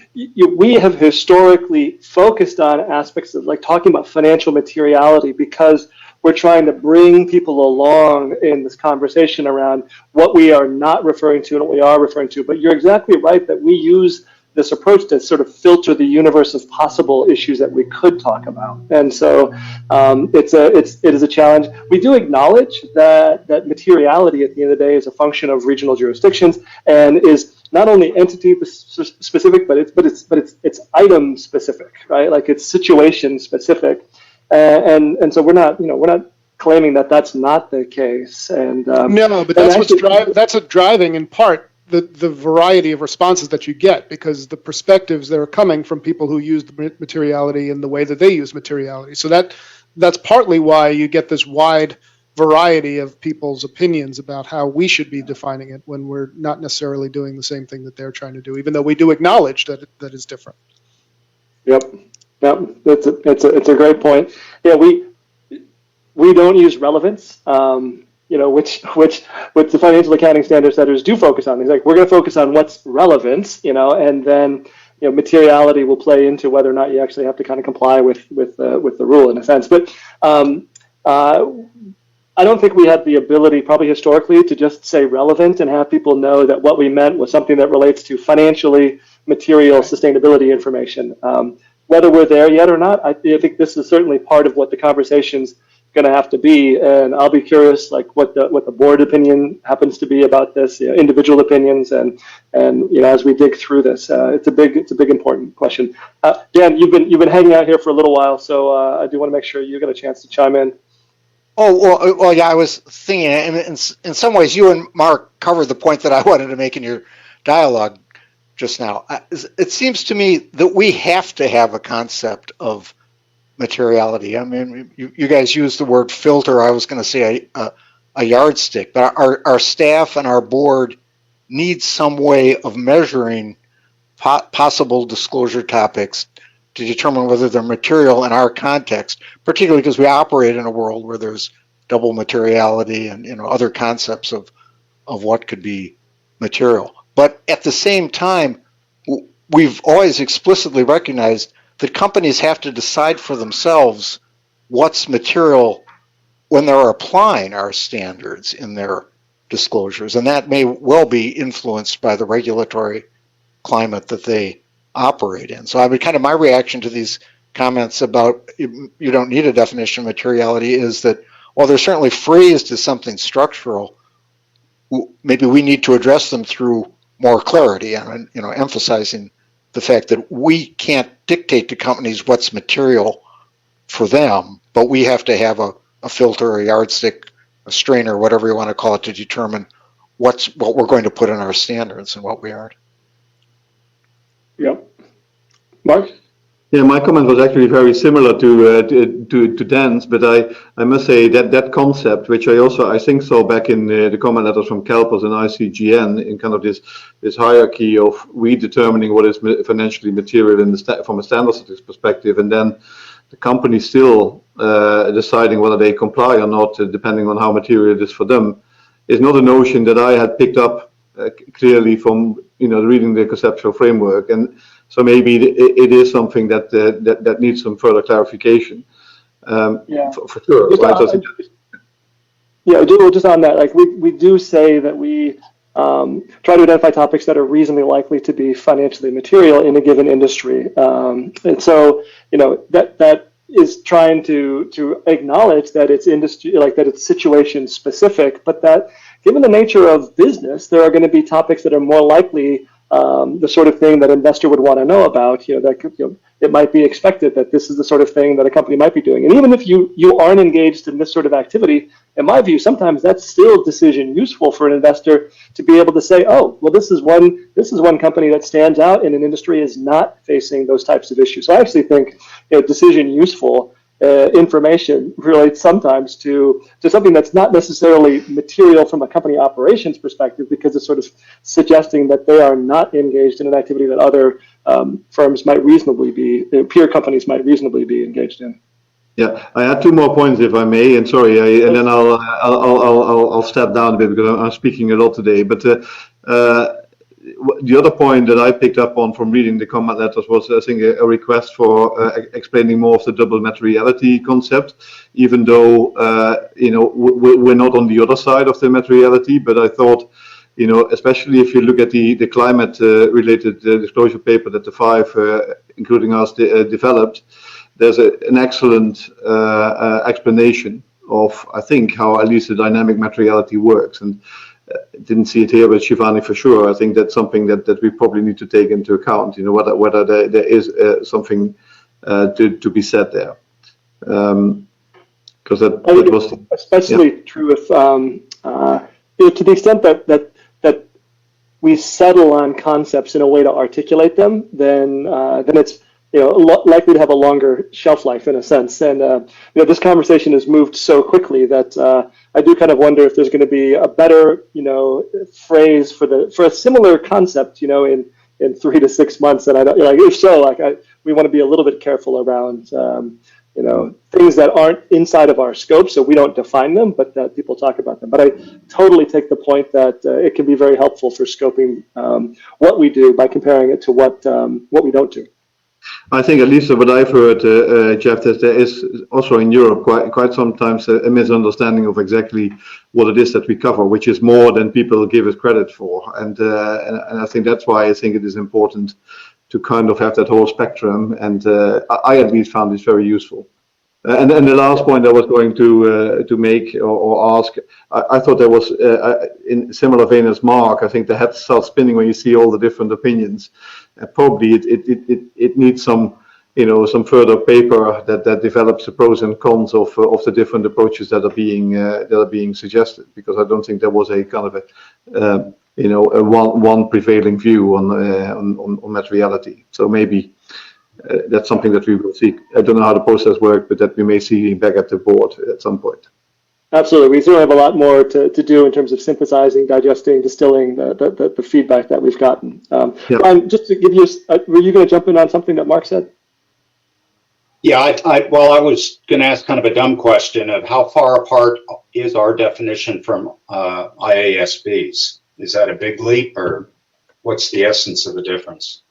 we have historically focused on aspects of like talking about financial materiality because we're trying to bring people along in this conversation around what we are not referring to and what we are referring to. But you're exactly right that we use this approach to sort of filter the universe of possible issues that we could talk about. And so it is a challenge. We do acknowledge that materiality at the end of the day is a function of regional jurisdictions and is not only entity specific, but it's item specific, right? Like it's situation specific. And so we're not claiming that that's not the case. And no, but that's what's driving in part the variety of responses that you get, because the perspectives that are coming from people who use the materiality in the way that they use materiality. So that's partly why you get this wide variety of people's opinions about how we should be defining it when we're not necessarily doing the same thing that they're trying to do, even though we do acknowledge that is different. Yep, it's a great point. Yeah, we don't use relevance. Which the financial accounting standard setters do focus on. He's like, we're going to focus on what's relevant, and then materiality will play into whether or not you actually have to kind of comply with the rule in a sense. But I don't think we had the ability, probably historically, to just say relevant and have people know that what we meant was something that relates to financially material sustainability information. Whether we're there yet or not, I think this is certainly part of what the conversation's going to have to be, and I'll be curious, like what the board opinion happens to be about this, individual opinions, and as we dig through this, it's a big important question. Dan, you've been hanging out here for a little while, so I do want to make sure you get a chance to chime in. Oh, well, yeah, I was thinking, and in some ways, you and Mark covered the point that I wanted to make in your dialogue just now. It seems to me that we have to have a concept of materiality. I mean, you guys use the word filter. I was going to say a yardstick, but our staff and our board need some way of measuring possible disclosure topics to determine whether they're material in our context, particularly because we operate in a world where there's double materiality and other concepts of what could be material. But at the same time, we've always explicitly recognized that companies have to decide for themselves what's material when they're applying our standards in their disclosures, and that may well be influenced by the regulatory climate that they operate in. So I would my reaction to these comments about you don't need a definition of materiality is that while they're certainly phrased as something structural, maybe we need to address them through more clarity and emphasizing the fact that we can't dictate to companies what's material for them, but we have to have a filter, a yardstick, a strainer, whatever you want to call it, to determine what we're going to put in our standards and what we aren't. Yep. Mark? Yeah, my comment was actually very similar to Dan's, but I must say that concept, which I think saw back in the comment letters from CalPERS and ICGN, in kind of this hierarchy of we determining what is financially material from a standard statistics perspective, and then the company still deciding whether they comply or not, depending on how material it is for them, is not a notion that I had picked up clearly from reading the conceptual framework. And so maybe it is something that needs some further clarification. For sure. Right? Just on that, like we do say that we try to identify topics that are reasonably likely to be financially material in a given industry, and so that is trying to acknowledge that it's industry, like that it's situation specific, but that given the nature of business, there are going to be topics that are more likely the sort of thing that an investor would want to know about. It might be expected that this is the sort of thing that a company might be doing. And even if you aren't engaged in this sort of activity, in my view, sometimes that's still decision useful for an investor to be able to say, oh, well, this is one company that stands out in an industry is not facing those types of issues. So I actually think decision useful information relates sometimes to something that's not necessarily material from a company operations perspective, because it's sort of suggesting that they are not engaged in an activity that other firms might reasonably be, peer companies might reasonably be engaged in. Yeah, I had two more points, if I may, and sorry, and then I'll step down a bit because I'm speaking a lot today. But the other point that I picked up on from reading the comment letters was, I think, a request for explaining more of the double materiality concept, even though we're not on the other side of the materiality. But I thought, especially if you look at the climate related disclosure paper that the five, including us, developed, there's an excellent explanation of, I think, how at least the dynamic materiality works. And didn't see it here, but Shivani, for sure, I think that's something that we probably need to take into account, whether there is something to be said there. Because that was especially true if, to the extent that we settle on concepts in a way to articulate them, then it's likely to have a longer shelf life in a sense. And this conversation has moved so quickly that I do kind of wonder if there's going to be a better phrase for a similar concept in 3 to 6 months. And I don't if so, we want to be a little bit careful around things that aren't inside of our scope, so we don't define them, but that people talk about them. But I totally take the point that it can be very helpful for scoping what we do by comparing it to what we don't do. I think, at least what I've heard, Jeff, that there is also in Europe quite sometimes a misunderstanding of exactly what it is that we cover, which is more than people give us credit for. And I think that's why I think it is important to kind of have that whole spectrum. And I at least found this very useful. And the last point I was going to make or ask, I thought there was, in similar vein as Mark, I think the head starts spinning when you see all the different opinions. Probably it needs some further paper that develops the pros and cons of the different approaches that are being suggested, because I don't think there was a kind of a one prevailing view on materiality. So maybe that's something that we will see. I don't know how the process works, but that we may see back at the board at some point. Absolutely. We still have a lot more to do in terms of synthesizing, digesting, distilling the feedback that we've gotten. Brian, just to give you, were you going to jump in on something that Mark said? Yeah, I was going to ask kind of a dumb question of how far apart is our definition from IASB's? Is that a big leap, or what's the essence of the difference?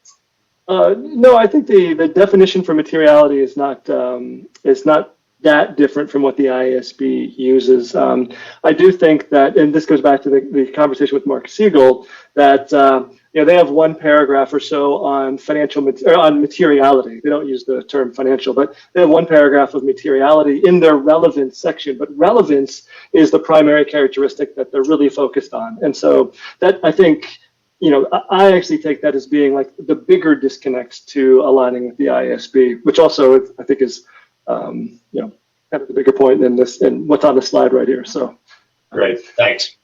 No, I think the definition for materiality is not that different from what the IASB uses. I do think that, and this goes back to the conversation with Mark Siegel, that they have one paragraph or so on on materiality. They don't use the term financial, but they have one paragraph of materiality in their relevance section. But relevance is the primary characteristic that they're really focused on, and so that, I think, I actually take that as being like the bigger disconnects to aligning with the IASB, which also I think is kind of the bigger point than this and what's on the slide right here. So great, thanks.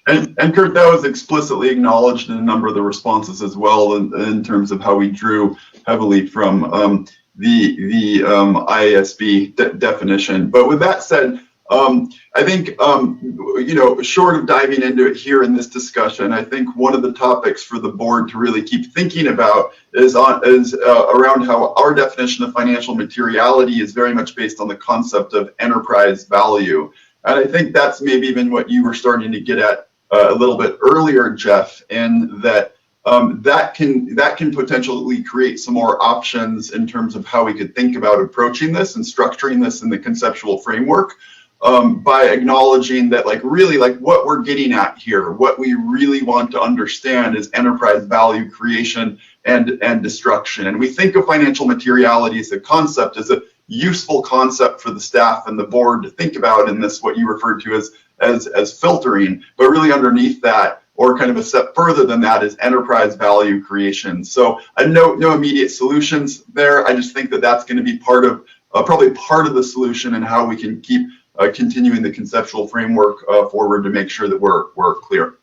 And Kurt, that was explicitly acknowledged in a number of the responses as well, in terms of how we drew heavily from the IASB definition. But with that said, I think, short of diving into it here in this discussion, I think one of the topics for the board to really keep thinking about is around how our definition of financial materiality is very much based on the concept of enterprise value. And I think that's maybe even what you were starting to get at a little bit earlier, Jeff, and that that can potentially create some more options in terms of how we could think about approaching this and structuring this in the conceptual framework. By acknowledging that, really what we're getting at here, what we really want to understand is enterprise value creation and destruction. And we think of financial materiality as a concept, as useful concept for the staff and the board to think about in this, what you referred to as filtering, but really underneath that, or kind of a step further than that, is enterprise value creation. So no immediate solutions there. I just think that that's going to be part of probably part of the solution and how we can keep continuing the conceptual framework forward to make sure that we're clear.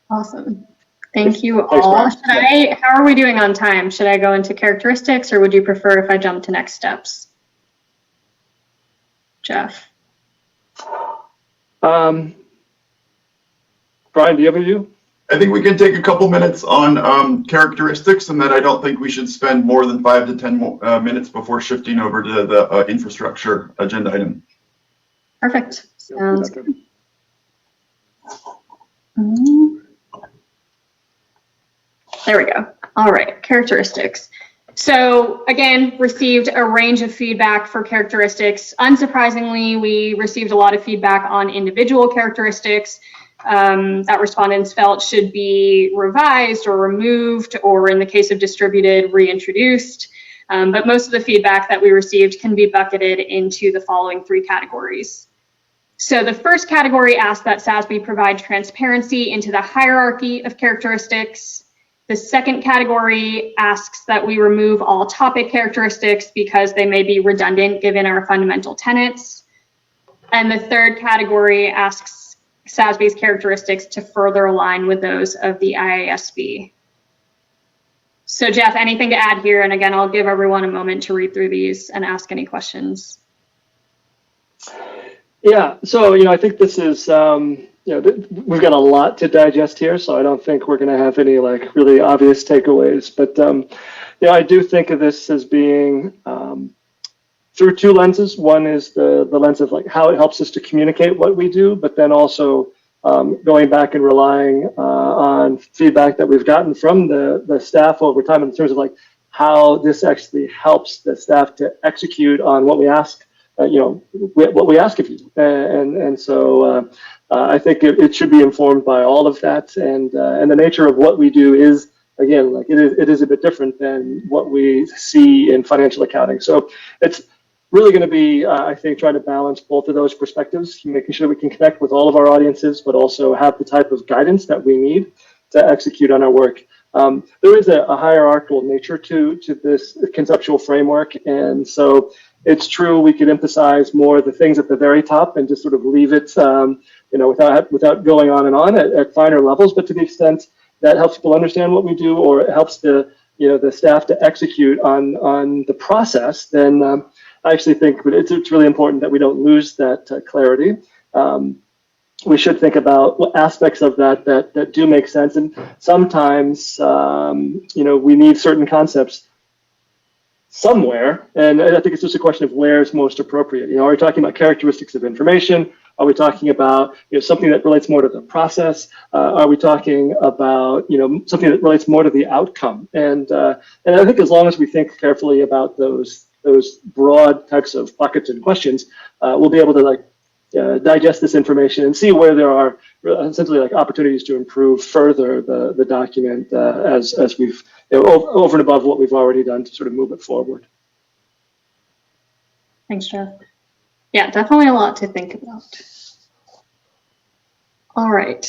Awesome. Thank you all. How are we doing on time? Should I go into characteristics, or would you prefer if I jump to next steps? Jeff? Brian, do you have a view? I think we can take a couple minutes on characteristics, and then I don't think we should spend more than 5 to 10 minutes before shifting over to the infrastructure agenda item. Perfect. Sounds good. There we go. All right, characteristics. So again, received a range of feedback for characteristics. Unsurprisingly, we received a lot of feedback on individual characteristics that respondents felt should be revised or removed, or in the case of distributed, reintroduced. But most of the feedback that we received can be bucketed into the following 3 categories. So the first category asks that SASB provide transparency into the hierarchy of characteristics. The second category asks that we remove all topic characteristics because they may be redundant given our fundamental tenets. And the third category asks SASB's characteristics to further align with those of the IASB. So Jeff, anything to add here? And again, I'll give everyone a moment to read through these and ask any questions. Yeah, so, I think this is, we've got a lot to digest here, so I don't think we're going to have any really obvious takeaways. But, I do think of this as being through 2 lenses. One is the lens of how it helps us to communicate what we do, but then also going back and relying on feedback that we've gotten from the staff over time in terms of how this actually helps the staff to execute on what we ask. What we ask of you, and so I think it should be informed by all of that, and the nature of what we do is, again, it is a bit different than what we see in financial accounting. So it's really going to be, I think, trying to balance both of those perspectives, making sure we can connect with all of our audiences, but also have the type of guidance that we need to execute on our work. There is a hierarchical nature to this conceptual framework, and so it's true we could emphasize more the things at the very top and just sort of leave it, without going on and on at finer levels. But to the extent that helps people understand what we do, or it helps the staff to execute on the process, then I actually think it's really important that we don't lose that clarity. We should think about what aspects of that do make sense, and sometimes we need certain concepts somewhere, and I think it's just a question of where is most appropriate. Are we talking about characteristics of information? Are we talking about something that relates more to the process? Are we talking about something that relates more to the outcome? And I think as long as we think carefully about those broad types of buckets and questions, we'll be able to digest this information and see where there are essentially opportunities to improve further the document as we've over and above what we've already done to sort of move it forward. Thanks, Jeff. Yeah, definitely a lot to think about. All right.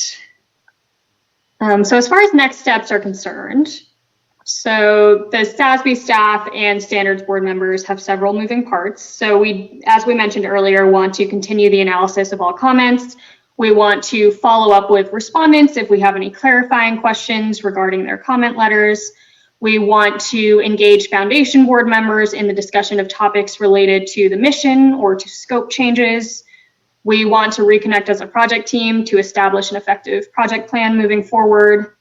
So as far as next steps are concerned, so the SASB staff and standards board members have several moving parts. So we, as we mentioned earlier, want to continue the analysis of all comments. We want to follow up with respondents if we have any clarifying questions regarding their comment letters. We want to engage foundation board members in the discussion of topics related to the mission or to scope changes. We want to reconnect as a project team to establish an effective project plan moving forward.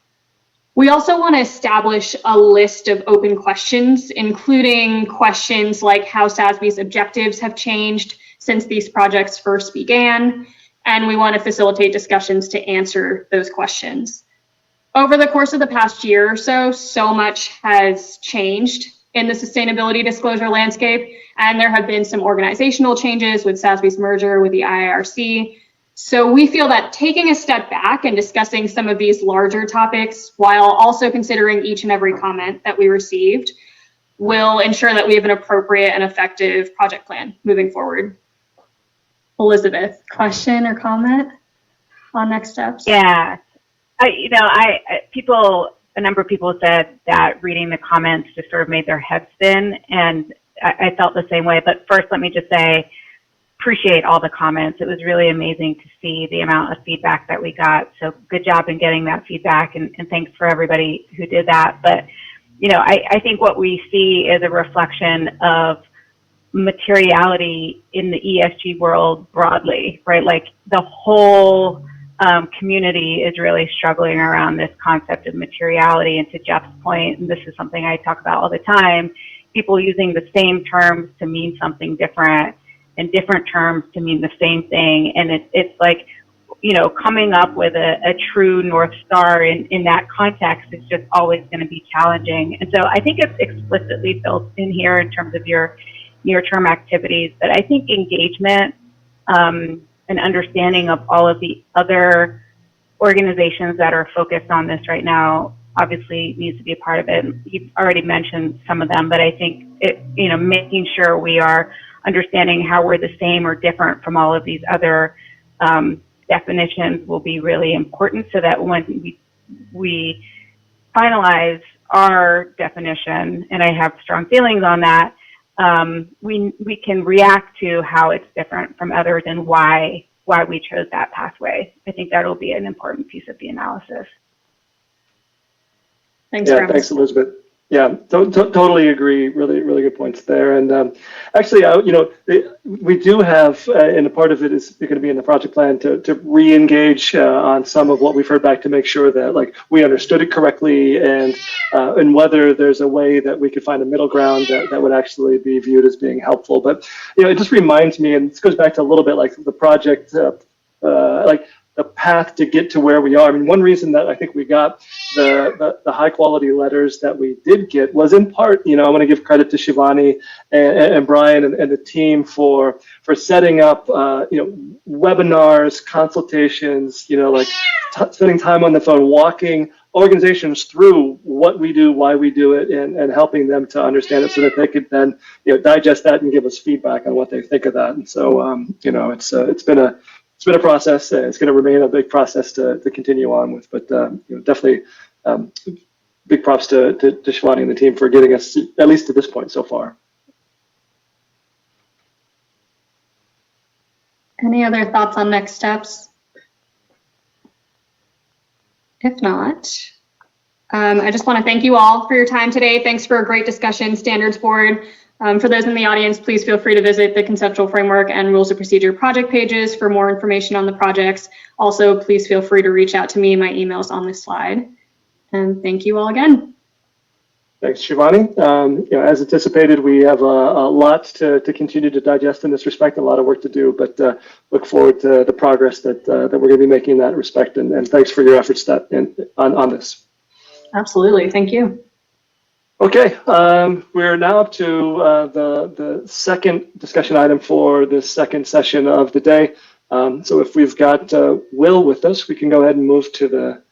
We also want to establish a list of open questions, including questions like how SASB's objectives have changed since these projects first began, and we want to facilitate discussions to answer those questions. Over the course of the past year or so, so much has changed in the sustainability disclosure landscape, and there have been some organizational changes with SASB's merger with the IIRC. So we feel that taking a step back and discussing some of these larger topics while also considering each and every comment that we received will ensure that we have an appropriate and effective project plan moving forward. Elizabeth, question or comment on next steps? Yeah, a number of people said that reading the comments just sort of made their heads spin, and I felt the same way. But first, let me just say, appreciate all the comments. It was really amazing to see the amount of feedback that we got. So good job in getting that feedback, and thanks for everybody who did that. But, I think what we see is a reflection of materiality in the ESG world broadly, right? Like the whole community is really struggling around this concept of materiality. And to Jeff's point, and this is something I talk about all the time, people using the same terms to mean something different and different terms to mean the same thing. And it's like, coming up with a true North Star in that context is just always going to be challenging. And so I think it's explicitly built in here in terms of your near-term activities, but I think engagement and understanding of all of the other organizations that are focused on this right now obviously needs to be a part of it. You've already mentioned some of them, but I think making sure we are understanding how we're the same or different from all of these other definitions will be really important, so that when we finalize our definition, and I have strong feelings on that, we can react to how it's different from others and why we chose that pathway. I think that'll be an important piece of the analysis. Thanks, yeah, thanks, Elizabeth. Yeah, totally agree. Really, really good points there. And actually, we do have, and a part of it is going to be in the project plan to re-engage on some of what we've heard back to make sure that we understood it correctly, and whether there's a way that we could find a middle ground that would actually be viewed as being helpful. But it just reminds me, and this goes back to a little bit like the project, the path to get to where we are. I mean, one reason that I think we got the high quality letters that we did get was in part, I want to give credit to Shivani and Brian and the team for setting up, webinars, consultations, spending time on the phone, walking organizations through what we do, why we do it, and helping them to understand it so that they could then, digest that and give us feedback on what they think of that. And so, it's been a process. It's going to remain a big process to continue on with, but definitely big props to Shivani and the team for getting us at least to this point so far. Any other thoughts on next steps? If not, I just want to thank you all for your time today. Thanks for a great discussion, Standards Board. For those in the audience, please feel free to visit the Conceptual Framework and Rules of Procedure project pages for more information on the projects. Also, please feel free to reach out to me. My email's on this slide. And thank you all again. Thanks, Shivani. As anticipated, we have a lot to continue to digest in this respect, a lot of work to do, but look forward to the progress that we're going to be making in that respect. And thanks for your efforts on this. Absolutely. Thank you. Okay, we're now up to the second discussion item for this second session of the day. So if we've got Will with us, we can go ahead and move to the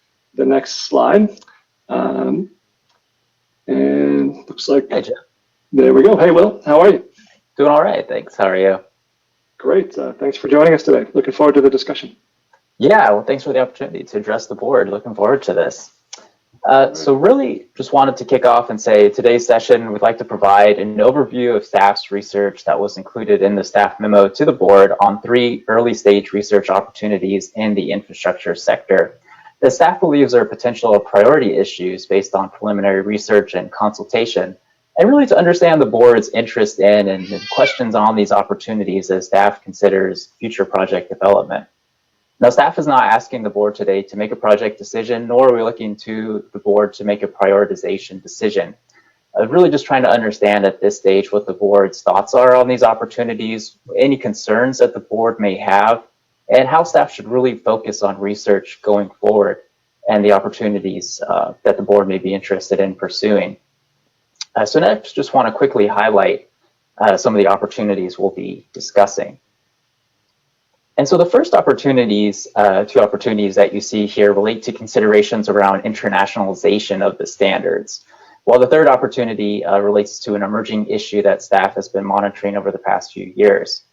next slide. And looks like, hey, Jeff. There we go. Hey, Will, how are you? Doing all right, thanks. How are you? Great. Thanks for joining us today. Looking forward to the discussion. Yeah, well, thanks for the opportunity to address the board. Looking forward to this. So really just wanted to kick off and say today's session, we'd like to provide an overview of staff's research that was included in the staff memo to the board on 3 early stage research opportunities in the infrastructure sector. The staff believes are potential priority issues based on preliminary research and consultation, and really to understand the board's interest in and questions on these opportunities as staff considers future project development. Now, staff is not asking the board today to make a project decision, nor are we looking to the board to make a prioritization decision. Really just trying to understand at this stage what the board's thoughts are on these opportunities, any concerns that the board may have, and how staff should really focus on research going forward and the opportunities that the board may be interested in pursuing. So next, just want to quickly highlight some of the opportunities we'll be discussing. And so the first opportunities, 2 opportunities that you see here relate to considerations around internationalization of the standards. while the third opportunity relates to an emerging issue that staff has been monitoring over the past few years.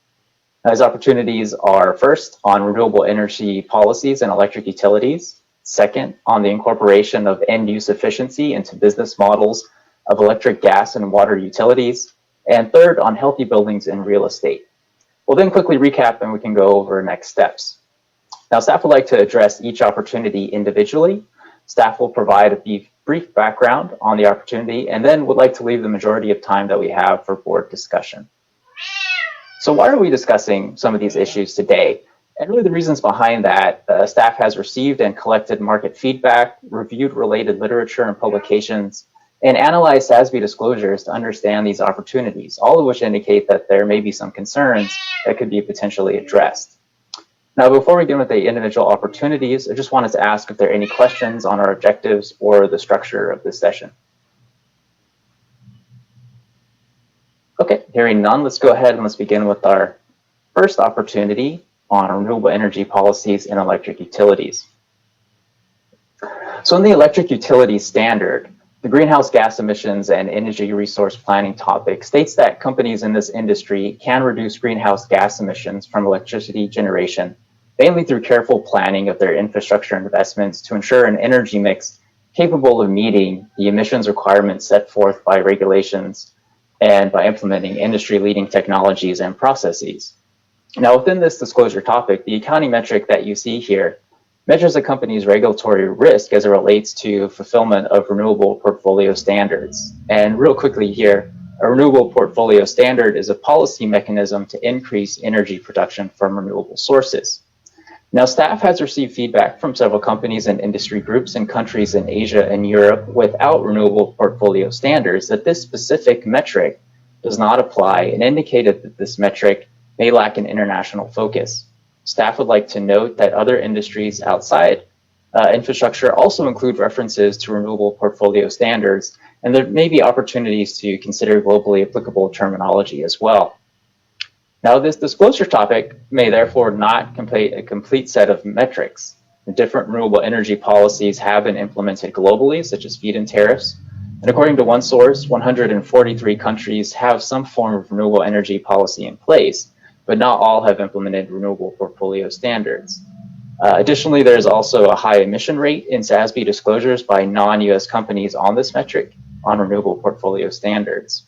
Those opportunities are first on renewable energy policies and electric utilities, second on the incorporation of end-use efficiency into business models of electric, gas, and water utilities, and third on healthy buildings and real estate. We'll then quickly recap and we can go over next steps. Now, staff would like to address each opportunity individually. Staff will provide a brief background on the opportunity and then would like to leave the majority of time that we have for board discussion. So why are we discussing some of these issues today? And really the reasons behind that, staff has received and collected market feedback, reviewed related literature and publications, and analyzed SASB disclosures to understand these opportunities, all of which indicate that there may be some concerns that could be potentially addressed. Now, before we begin with the individual opportunities, I just wanted to ask if there are any questions on our objectives or the structure of this session. Okay, hearing none, let's go ahead and let's begin with our first opportunity on renewable energy policies and electric utilities. So in the electric utilities standard, the greenhouse gas emissions and energy resource planning topic states that companies in this industry can reduce greenhouse gas emissions from electricity generation, mainly through careful planning of their infrastructure investments to ensure an energy mix capable of meeting the emissions requirements set forth by regulations and by implementing industry-leading technologies and processes. Now, within this disclosure topic, the accounting metric that you see here measures a company's regulatory risk as it relates to fulfillment of renewable portfolio standards. And real quickly here, a renewable portfolio standard is a policy mechanism to increase energy production from renewable sources. Now, staff has received feedback from several companies and industry groups in countries in Asia and Europe without renewable portfolio standards that this specific metric does not apply and indicated that this metric may lack an international focus. Staff would like to note that other industries outside infrastructure also include references to renewable portfolio standards, and there may be opportunities to consider globally applicable terminology as well. Now, this disclosure topic may therefore not contain a complete set of metrics. The different renewable energy policies have been implemented globally, such as feed-in tariffs. And according to one source, 143 countries have some form of renewable energy policy in place, but not all have implemented renewable portfolio standards. Additionally, there's also a high emission rate in SASB disclosures by non-US companies on this metric on renewable portfolio standards.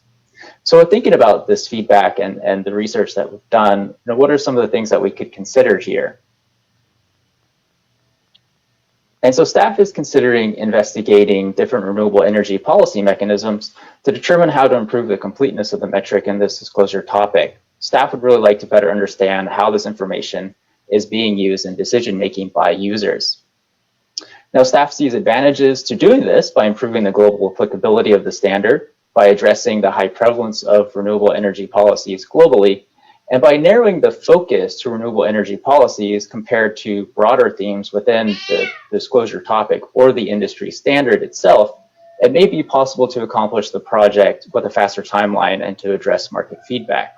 So we're thinking about this feedback and the research that we've done, what are some of the things that we could consider here? And so staff is considering investigating different renewable energy policy mechanisms to determine how to improve the completeness of the metric in this disclosure topic. Staff would really like to better understand how this information is being used in decision-making by users. Now, staff sees advantages to doing this by improving the global applicability of the standard, by addressing the high prevalence of renewable energy policies globally, and by narrowing the focus to renewable energy policies compared to broader themes within the disclosure topic or the industry standard itself, it may be possible to accomplish the project with a faster timeline and to address market feedback.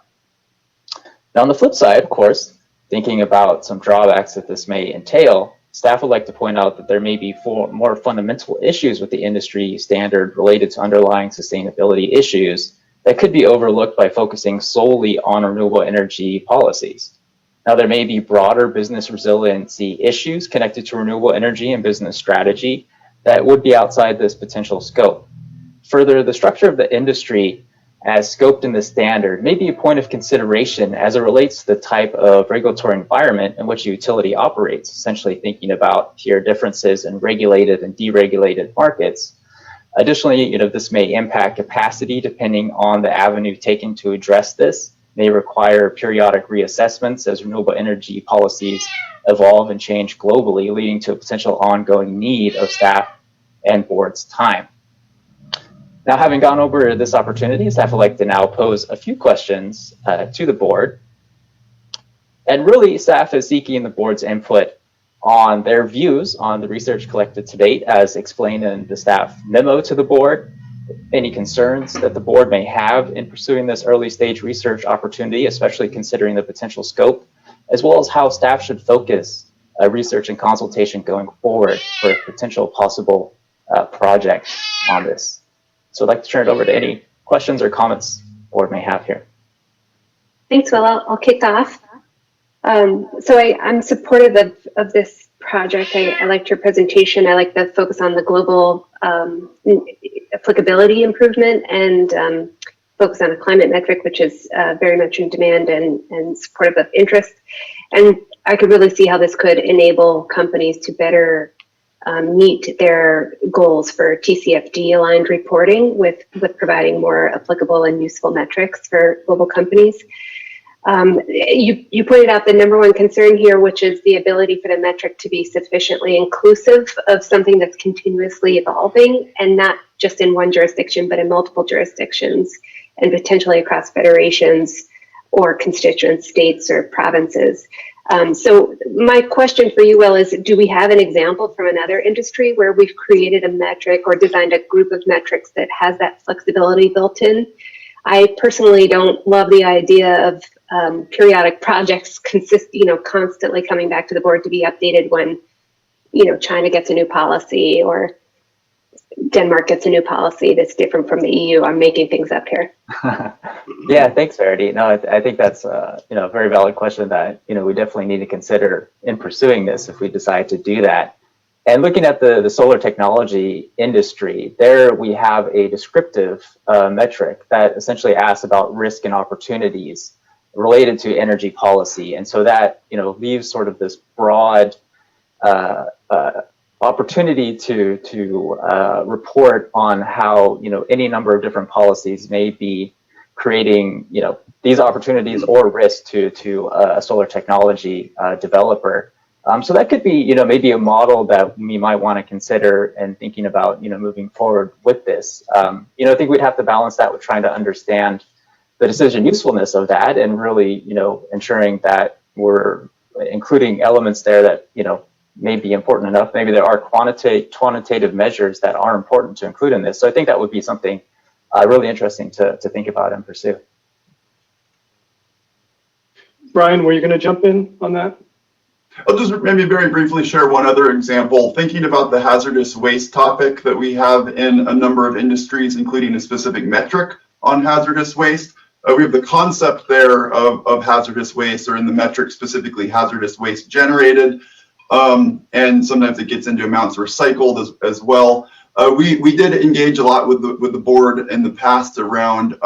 Now, on the flip side, of course, thinking about some drawbacks that this may entail, staff would like to point out that there may be more fundamental issues with the industry standard related to underlying sustainability issues that could be overlooked by focusing solely on renewable energy policies. Now, there may be broader business resiliency issues connected to renewable energy and business strategy that would be outside this potential scope. Further, the structure of the industry as scoped in the standard may be a point of consideration as it relates to the type of regulatory environment in which a utility operates, essentially thinking about here differences in regulated and deregulated markets. Additionally, this may impact capacity depending on the avenue taken to address this, may require periodic reassessments as renewable energy policies evolve and change globally, leading to a potential ongoing need of staff and board's time. Now, having gone over this opportunity, staff would like to now pose a few questions to the board. And really, staff is seeking the board's input on their views on the research collected to date, as explained in the staff memo to the board, any concerns that the board may have in pursuing this early stage research opportunity, especially considering the potential scope, as well as how staff should focus research and consultation going forward for a potential possible project on this. So I'd like to turn it over to any questions or comments the board may have here. Thanks, Will. I'll kick off. So I'm supportive of this project. I liked your presentation. I like the focus on the global applicability improvement and focus on a climate metric, which is very much in demand and supportive of interest. And I could really see how this could enable companies to better meet their goals for TCFD aligned reporting with providing more applicable and useful metrics for global companies. You pointed out the number one concern here, which is the ability for the metric to be sufficiently inclusive of something that's continuously evolving and not just in one jurisdiction, but in multiple jurisdictions and potentially across federations or constituent states or provinces. So my question for you, Will, is do we have an example from another industry where we've created a metric or designed a group of metrics that has that flexibility built in? I personally don't love the idea of periodic projects constantly coming back to the board to be updated when, China gets a new policy or Denmark gets a new policy that's different from the EU. I'm making things up here. Yeah, thanks, Verity. No, I think that's a very valid question that we definitely need to consider in pursuing this if we decide to do that. And looking at the solar technology industry, there we have a descriptive metric that essentially asks about risk and opportunities related to energy policy. And so that leaves sort of this broad opportunity to report on how any number of different policies may be creating these opportunities or risk to a solar technology developer. So that could be maybe a model that we might want to consider and thinking about moving forward with this. I think we'd have to balance that with trying to understand the decision usefulness of that and really ensuring that we're including elements there that may be important enough. Maybe there are quantitative measures that are important to include in this. So I think that would be something really interesting to think about and pursue. Brian, were you going to jump in on that? I'll just maybe very briefly share one other example. Thinking about the hazardous waste topic that we have in a number of industries, including a specific metric on hazardous waste. We have the concept there of hazardous waste, or in the metric specifically hazardous waste generated. And sometimes it gets into amounts recycled as well. We did engage a lot with the board in the past around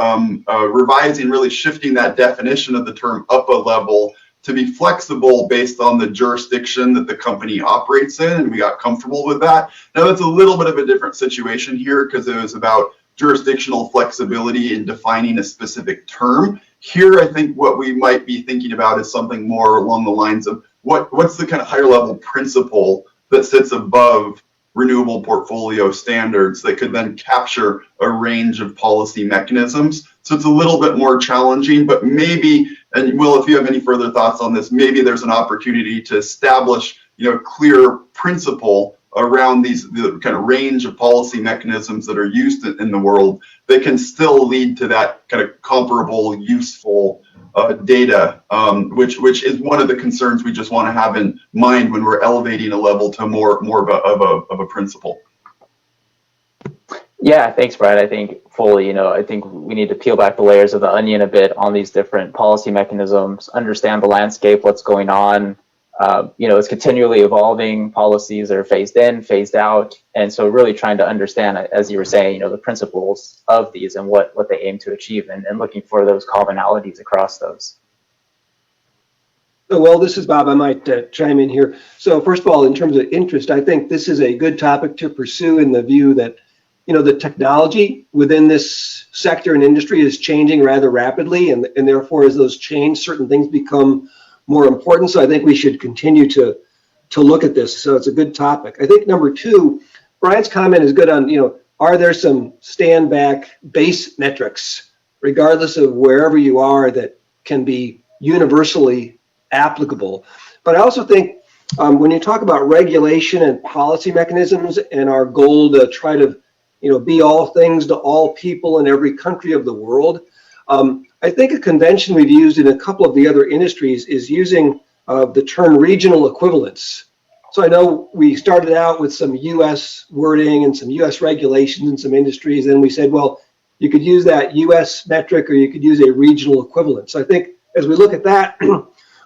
revising, really shifting that definition of the term up a level to be flexible based on the jurisdiction that the company operates in, and we got comfortable with that. Now that's a little bit of a different situation here because it was about jurisdictional flexibility in defining a specific term. Here, I think what we might be thinking about is something more along the lines of what's the kind of higher level principle that sits above renewable portfolio standards that could then capture a range of policy mechanisms. So it's a little bit more challenging, but maybe, and Will, if you have any further thoughts on this, maybe there's an opportunity to establish, a clear principle around the kind of range of policy mechanisms that are used in the world that can still lead to that kind of comparable, useful data, which is one of the concerns we just want to have in mind when we're elevating a level to more of a principle. Yeah, thanks, Brad. I think fully, I think we need to peel back the layers of the onion a bit on these different policy mechanisms, understand the landscape, what's going on. It's continually evolving. Policies are phased in, phased out. And so really trying to understand, as you were saying, the principles of these and what they aim to achieve and looking for those commonalities across those. Well, this is Bob. I might chime in here. So first of all, in terms of interest, I think this is a good topic to pursue in the view that, the technology within this sector and industry is changing rather rapidly. And therefore, as those change, certain things become more important. So I think we should continue to look at this. So it's a good topic. I think number two, Brian's comment is good on, are there some stand back base metrics, regardless of wherever you are, that can be universally applicable. But I also think when you talk about regulation and policy mechanisms and our goal to try to, be all things to all people in every country of the world, I think a convention we've used in a couple of the other industries is using the term regional equivalence So I know we started out with some US wording and some US regulations in some industries, and we said, well, you could use that US metric or you could use a regional equivalent. So I think as we look at that,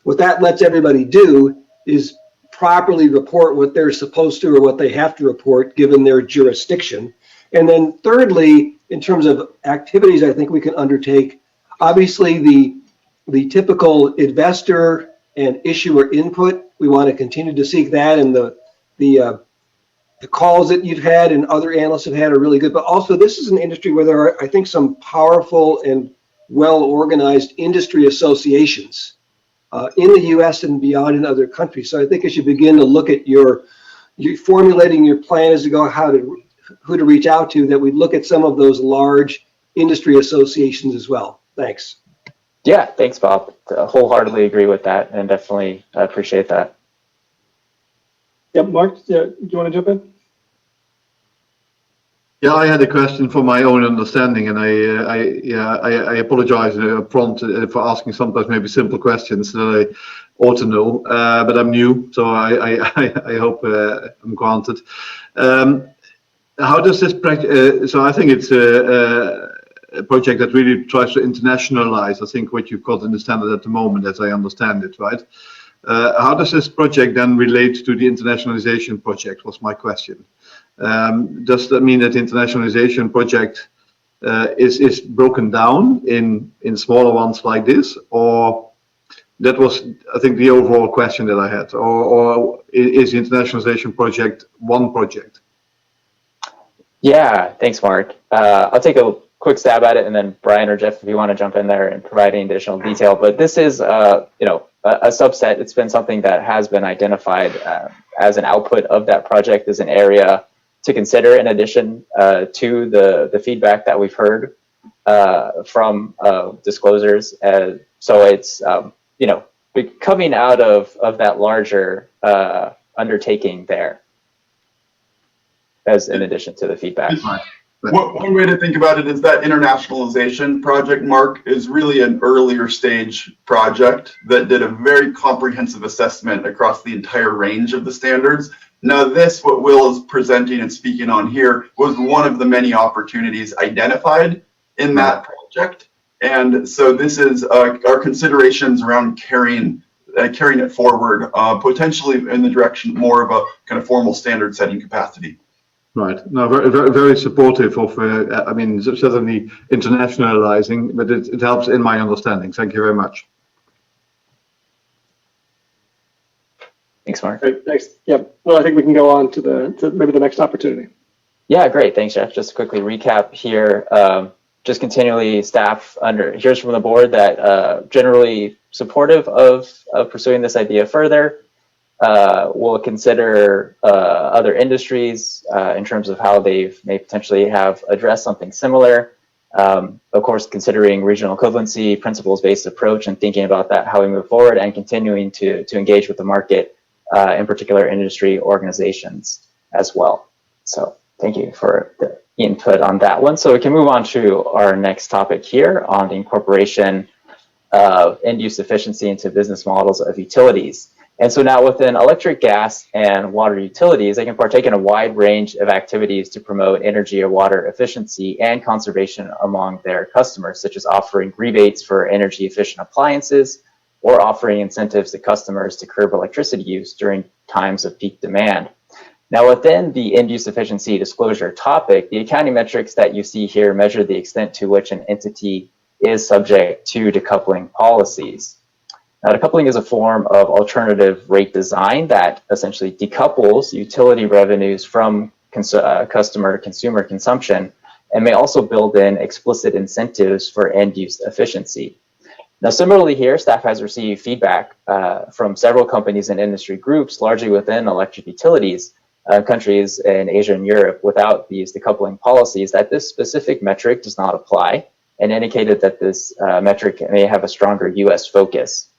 what that lets everybody do is properly report what they're supposed to or what they have to report given their jurisdiction. And then thirdly, in terms of activities I think we can undertake, obviously the typical investor and issuer input, we want to continue to seek that, and the calls that you've had and other analysts have had are really good. But also this is an industry where there are, I think, some powerful and well-organized industry associations in the US and beyond in other countries. So I think as you begin to look at your formulating your plan as to go who to reach out to, that we look at some of those large industry associations as well. Thanks. Yeah, thanks, Bob. Wholeheartedly agree with that, and definitely appreciate that. Yeah, Mark, do you want to jump in? Yeah, I had a question for my own understanding, and I apologize up front for asking sometimes maybe simple questions that I ought to know, but I'm new, so I hope I'm granted. How does this practice? So I think it's a project that really tries to internationalize, I think, what you've got in the standard at the moment, as I understand it, right? How does this project then relate to the internationalization project, was my question. Does that mean that the internationalization project is broken down in smaller ones like this? Or that was, I think, the overall question that I had. Or is the internationalization project one project? Yeah, thanks, Mark. I'll take a quick stab at it, and then Brian or Jeff, if you want to jump in there and provide any additional detail. But this is, a subset. It's been something that has been identified as an output of that project, as an area to consider in addition to the feedback that we've heard from disclosures. So it's, coming out of that larger undertaking there, as in addition to the feedback. One way to think about it is that internationalization project, Mark, is really an earlier stage project that did a very comprehensive assessment across the entire range of the standards. Now this, what Will is presenting and speaking on here, was one of the many opportunities identified in that project. And so this is our considerations around carrying it forward, potentially in the direction more of a kind of formal standard setting capacity. Right. No, very, very, very supportive of, certainly internationalizing, but it helps in my understanding. Thank you very much. Thanks, Mark. Great, thanks. Yeah, well, I think we can go on to maybe the next opportunity. Yeah, great. Thanks, Jeff. Just to quickly recap here, just continually staff hears from the board that generally supportive of pursuing this idea further. We'll consider other industries in terms of how they may potentially have addressed something similar. Of course, considering regional equivalency, principles-based approach, and thinking about that, how we move forward, and continuing to engage with the market, in particular industry organizations as well. So thank you for the input on that one. So we can move on to our next topic here on the incorporation of end-use efficiency into business models of utilities. And so now within electric, gas, and water utilities, they can partake in a wide range of activities to promote energy or water efficiency and conservation among their customers, such as offering rebates for energy efficient appliances or offering incentives to customers to curb electricity use during times of peak demand. Now within the end-use efficiency disclosure topic, the accounting metrics that you see here measure the extent to which an entity is subject to decoupling policies. Now, decoupling is a form of alternative rate design that essentially decouples utility revenues from customer-to-consumer consumption, and may also build in explicit incentives for end-use efficiency. Now, similarly here, staff has received feedback from several companies and industry groups, largely within electric utilities, countries in Asia and Europe, without these decoupling policies, that this specific metric does not apply, and indicated that this metric may have a stronger US focus.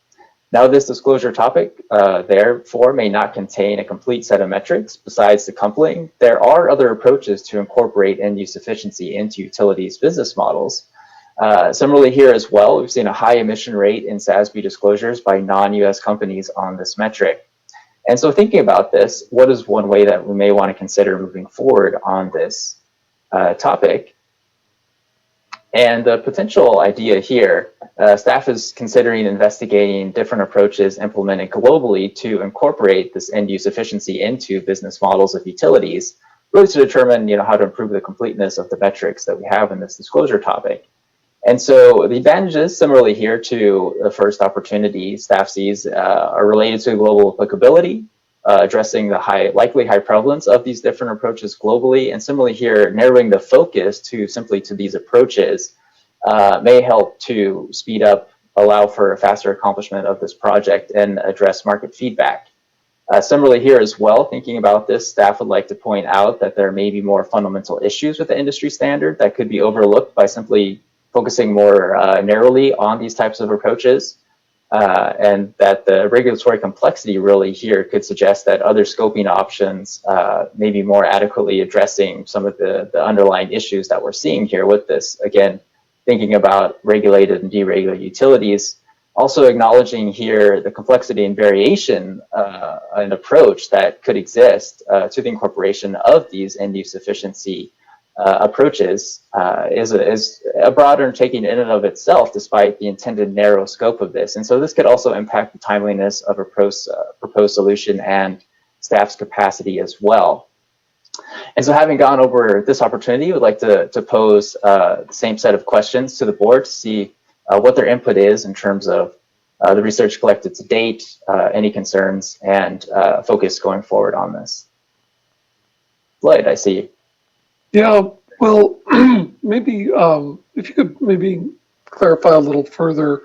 Now, this disclosure topic, therefore, may not contain a complete set of metrics. Besides decoupling, there are other approaches to incorporate end-use efficiency into utilities business models. Similarly here as well, we've seen a high emission rate in SASB disclosures by non-US companies on this metric. And so thinking about this, what is one way that we may want to consider moving forward on this topic? And the potential idea here, staff is considering investigating different approaches implemented globally to incorporate this end-use efficiency into business models of utilities, really to determine, how to improve the completeness of the metrics that we have in this disclosure topic. And so the advantages, similarly here to the first opportunity staff sees, are related to global applicability, addressing the likely high prevalence of these different approaches globally, and similarly here, narrowing the focus simply to these approaches may help to speed up, allow for a faster accomplishment of this project and address market feedback. Similarly here as well, thinking about this, staff would like to point out that there may be more fundamental issues with the industry standard that could be overlooked by simply focusing more narrowly on these types of approaches, and that the regulatory complexity really here could suggest that other scoping options may be more adequately addressing some of the underlying issues that we're seeing here with this. Again, thinking about regulated and deregulated utilities, also acknowledging here the complexity and variation and approach that could exist to the incorporation of these end-use efficiency approaches is a broad undertaking in and of itself, despite the intended narrow scope of this. And so this could also impact the timeliness of a proposed solution and staff's capacity as well. And so having gone over this opportunity, we'd like to pose the same set of questions to the board to see what their input is in terms of the research collected to date, any concerns, and focus going forward on this. Lloyd, I see you. Yeah, well, maybe if you could maybe clarify a little further.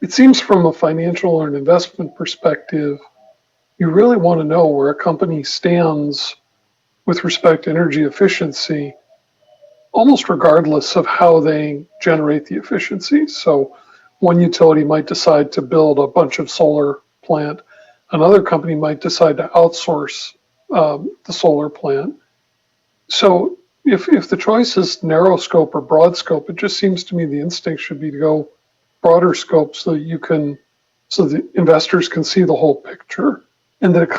It seems from a financial or an investment perspective, you really want to know where a company stands with respect to energy efficiency, almost regardless of how they generate the efficiency. So one utility might decide to build a bunch of solar plant. Another company might decide to outsource the solar plant. So if the choice is narrow scope or broad scope, it just seems to me the instinct should be to go broader scope so that so the investors can see the whole picture, and that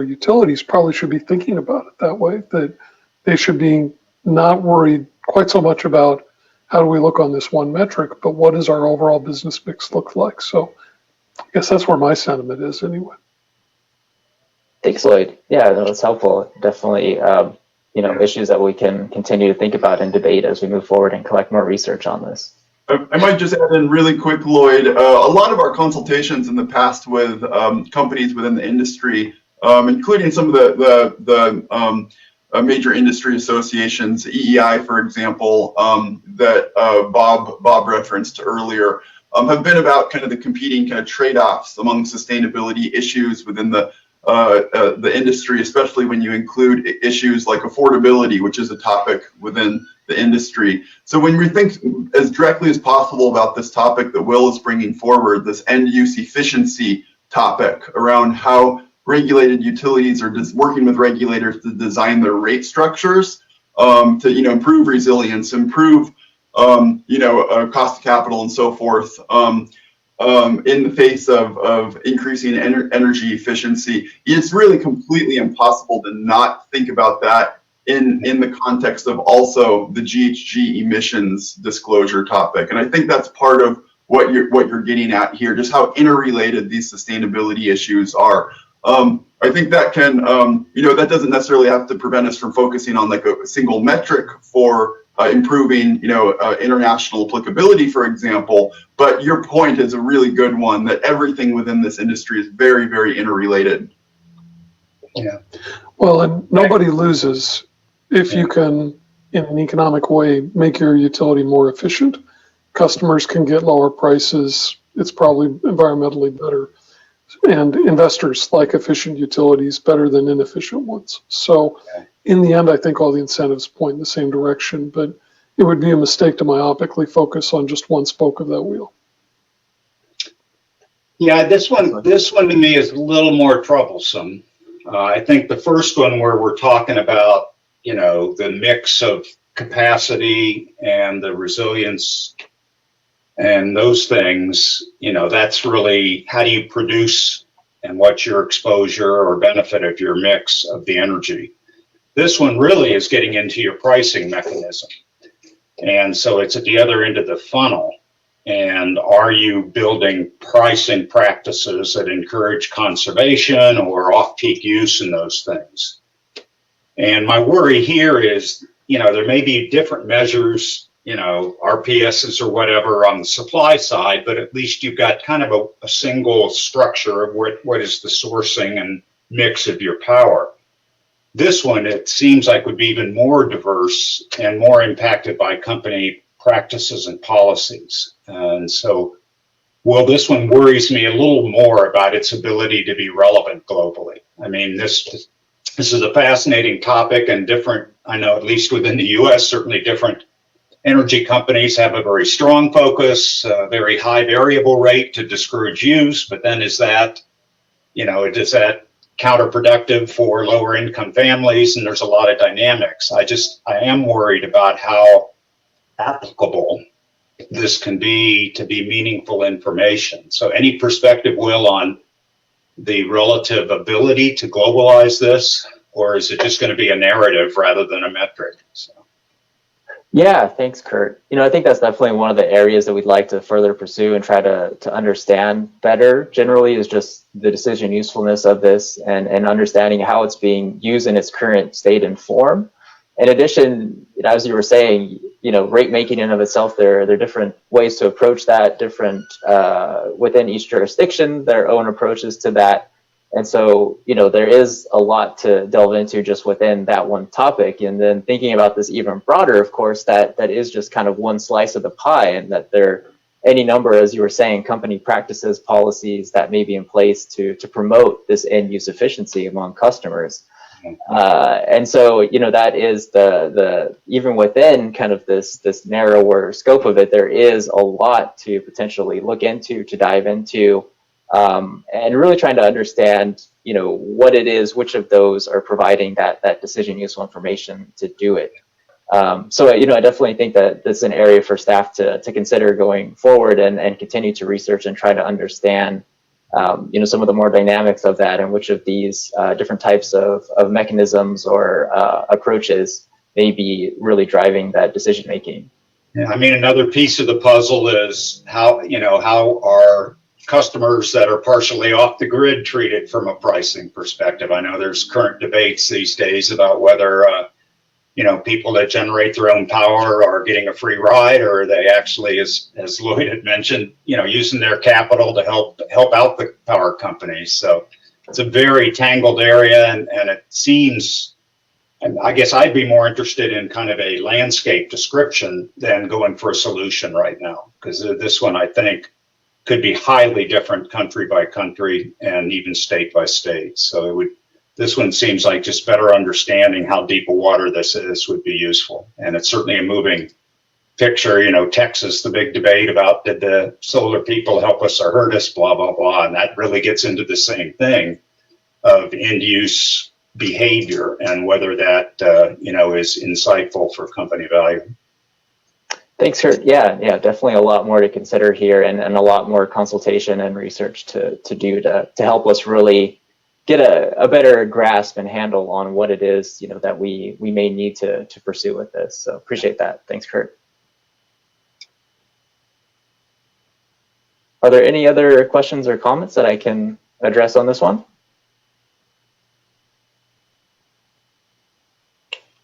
utilities probably should be thinking about it that way, that they should be not worried quite so much about how do we look on this one metric, but what does our overall business mix look like? So I guess that's where my sentiment is anyway. Thanks, Lloyd. Yeah, that's helpful. Definitely, issues that we can continue to think about and debate as we move forward and collect more research on this. I might just add in really quick, Lloyd. A lot of our consultations in the past with companies within the industry, including some of the major industry associations, EEI, for example, that Bob referenced earlier, have been about kind of the competing kind of trade-offs among sustainability issues within the industry, especially when you include issues like affordability, which is a topic within the industry. So when we think as directly as possible about this topic that Will is bringing forward, this end-use efficiency topic around how regulated utilities are just working with regulators to design their rate structures to improve resilience, improve cost of capital and so forth. In the face of increasing energy efficiency, it's really completely impossible to not think about that in the context of also the GHG emissions disclosure topic. And I think that's part of what you're getting at here, just how interrelated these sustainability issues are. I think that can, that doesn't necessarily have to prevent us from focusing on like a single metric for improving, international applicability, for example. But your point is a really good one, that everything within this industry is very, very interrelated. Yeah. Well, and nobody loses if you can, in an economic way, make your utility more efficient. Customers can get lower prices. It's probably environmentally better. And investors like efficient utilities better than inefficient ones. So in the end, I think all the incentives point in the same direction, but it would be a mistake to myopically focus on just one spoke of that wheel. Yeah, this one to me is a little more troublesome. I think the first one where we're talking about, the mix of capacity and the resilience and those things, that's really how do you produce and what's your exposure or benefit of your mix of the energy. This one really is getting into your pricing mechanism. And so it's at the other end of the funnel. And are you building pricing practices that encourage conservation or off-peak use in those things? And my worry here is, there may be different measures, RPSs or whatever on the supply side, but at least you've got kind of a single structure of what is the sourcing and mix of your power. This one, it seems like, would be even more diverse and more impacted by company practices and policies. And so, this one worries me a little more about its ability to be relevant globally. I mean, this is a fascinating topic, and different, I know at least within the US, certainly different energy companies have a very strong focus, a very high variable rate to discourage use, but then is that counterproductive for lower income families? And there's a lot of dynamics. I am worried about how applicable this can be to be meaningful information. So any perspective, Will, on the relative ability to globalize this, or is it just going to be a narrative rather than a metric? So. Yeah, thanks, Kurt. I think that's definitely one of the areas that we'd like to further pursue and try to understand better. Generally, is just the decision usefulness of this and understanding how it's being used in its current state and form. In addition, as you were saying, rate making in of itself, there are different ways to approach that, different within each jurisdiction, their own approaches to that. And so, there is a lot to delve into just within that one topic. And then thinking about this even broader, of course, that is just kind of one slice of the pie, and that there are any number, as you were saying, company practices, policies that may be in place to promote this end use efficiency among customers. And so, that is the even within kind of this narrower scope of it, there is a lot to potentially look into, to dive into. And really trying to understand, what it is, which of those are providing that decision useful information to do it. So, I definitely think that this is an area for staff to consider going forward and continue to research and try to understand, some of the more dynamics of that and which of these different types of mechanisms or approaches may be really driving that decision making. Yeah, I mean, another piece of the puzzle is how are customers that are partially off the grid treated from a pricing perspective. I know there's current debates these days about whether people that generate their own power are getting a free ride, or are they actually, as Lloyd had mentioned, using their capital to help out the power companies. So it's a very tangled area, and it seems, and I guess I'd be more interested in kind of a landscape description than going for a solution right now, because this one, I think, could be highly different country by country and even state by state. So this one seems like just better understanding how deep a water this is would be useful. And it's certainly a moving picture. Texas, the big debate about did the solar people help us or hurt us, blah, blah, blah. And that really gets into the same thing of end use behavior and whether that, is insightful for company value. Thanks, Kurt. Yeah, definitely a lot more to consider here and a lot more consultation and research to do to help us really get a better grasp and handle on what it is, that we may need to pursue with this. So appreciate that. Thanks, Kurt. Are there any other questions or comments that I can address on this one?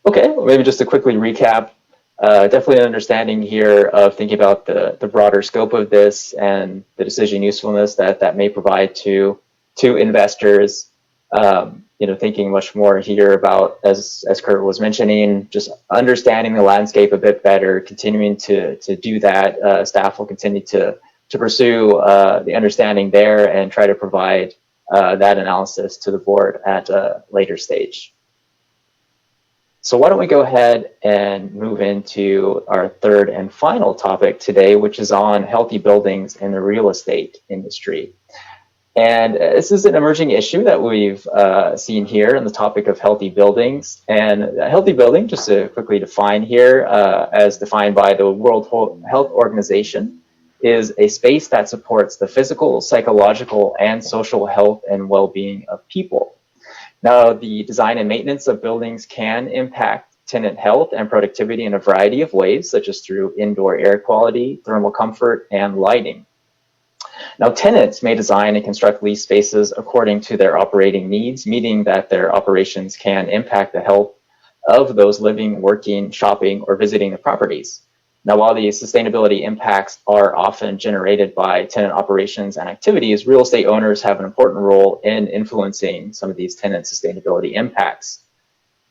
Okay, well, maybe just to quickly recap. Definitely an understanding here of thinking about the broader scope of this and the decision usefulness that may provide to investors. Thinking much more here about, as Kurt was mentioning, just understanding the landscape a bit better, continuing to do that. Staff will continue to pursue the understanding there and try to provide that analysis to the board at a later stage. So why don't we go ahead and move into our third and final topic today, which is on healthy buildings in the real estate industry. And this is an emerging issue that we've seen here in the topic of healthy buildings. And a healthy building, just to quickly define here, as defined by the World Health Organization, is a space that supports the physical, psychological, and social health and well-being of people. Now, the design and maintenance of buildings can impact tenant health and productivity in a variety of ways, such as through indoor air quality, thermal comfort, and lighting. Now, tenants may design and construct lease spaces according to their operating needs, meaning that their operations can impact the health of those living, working, shopping, or visiting the properties. Now, while the sustainability impacts are often generated by tenant operations and activities, real estate owners have an important role in influencing some of these tenant sustainability impacts.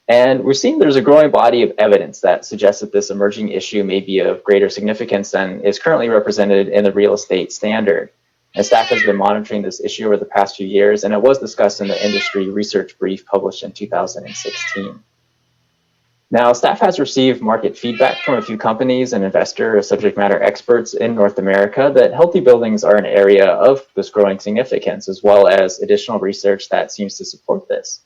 And we're seeing there's a growing body of evidence that suggests that this emerging issue may be of greater significance than is currently represented in the real estate standard. And staff has been monitoring this issue over the past few years, and it was discussed in the industry research brief published in 2016. Now, staff has received market feedback from a few companies and investor subject matter experts in North America that healthy buildings are an area of this growing significance, as well as additional research that seems to support this.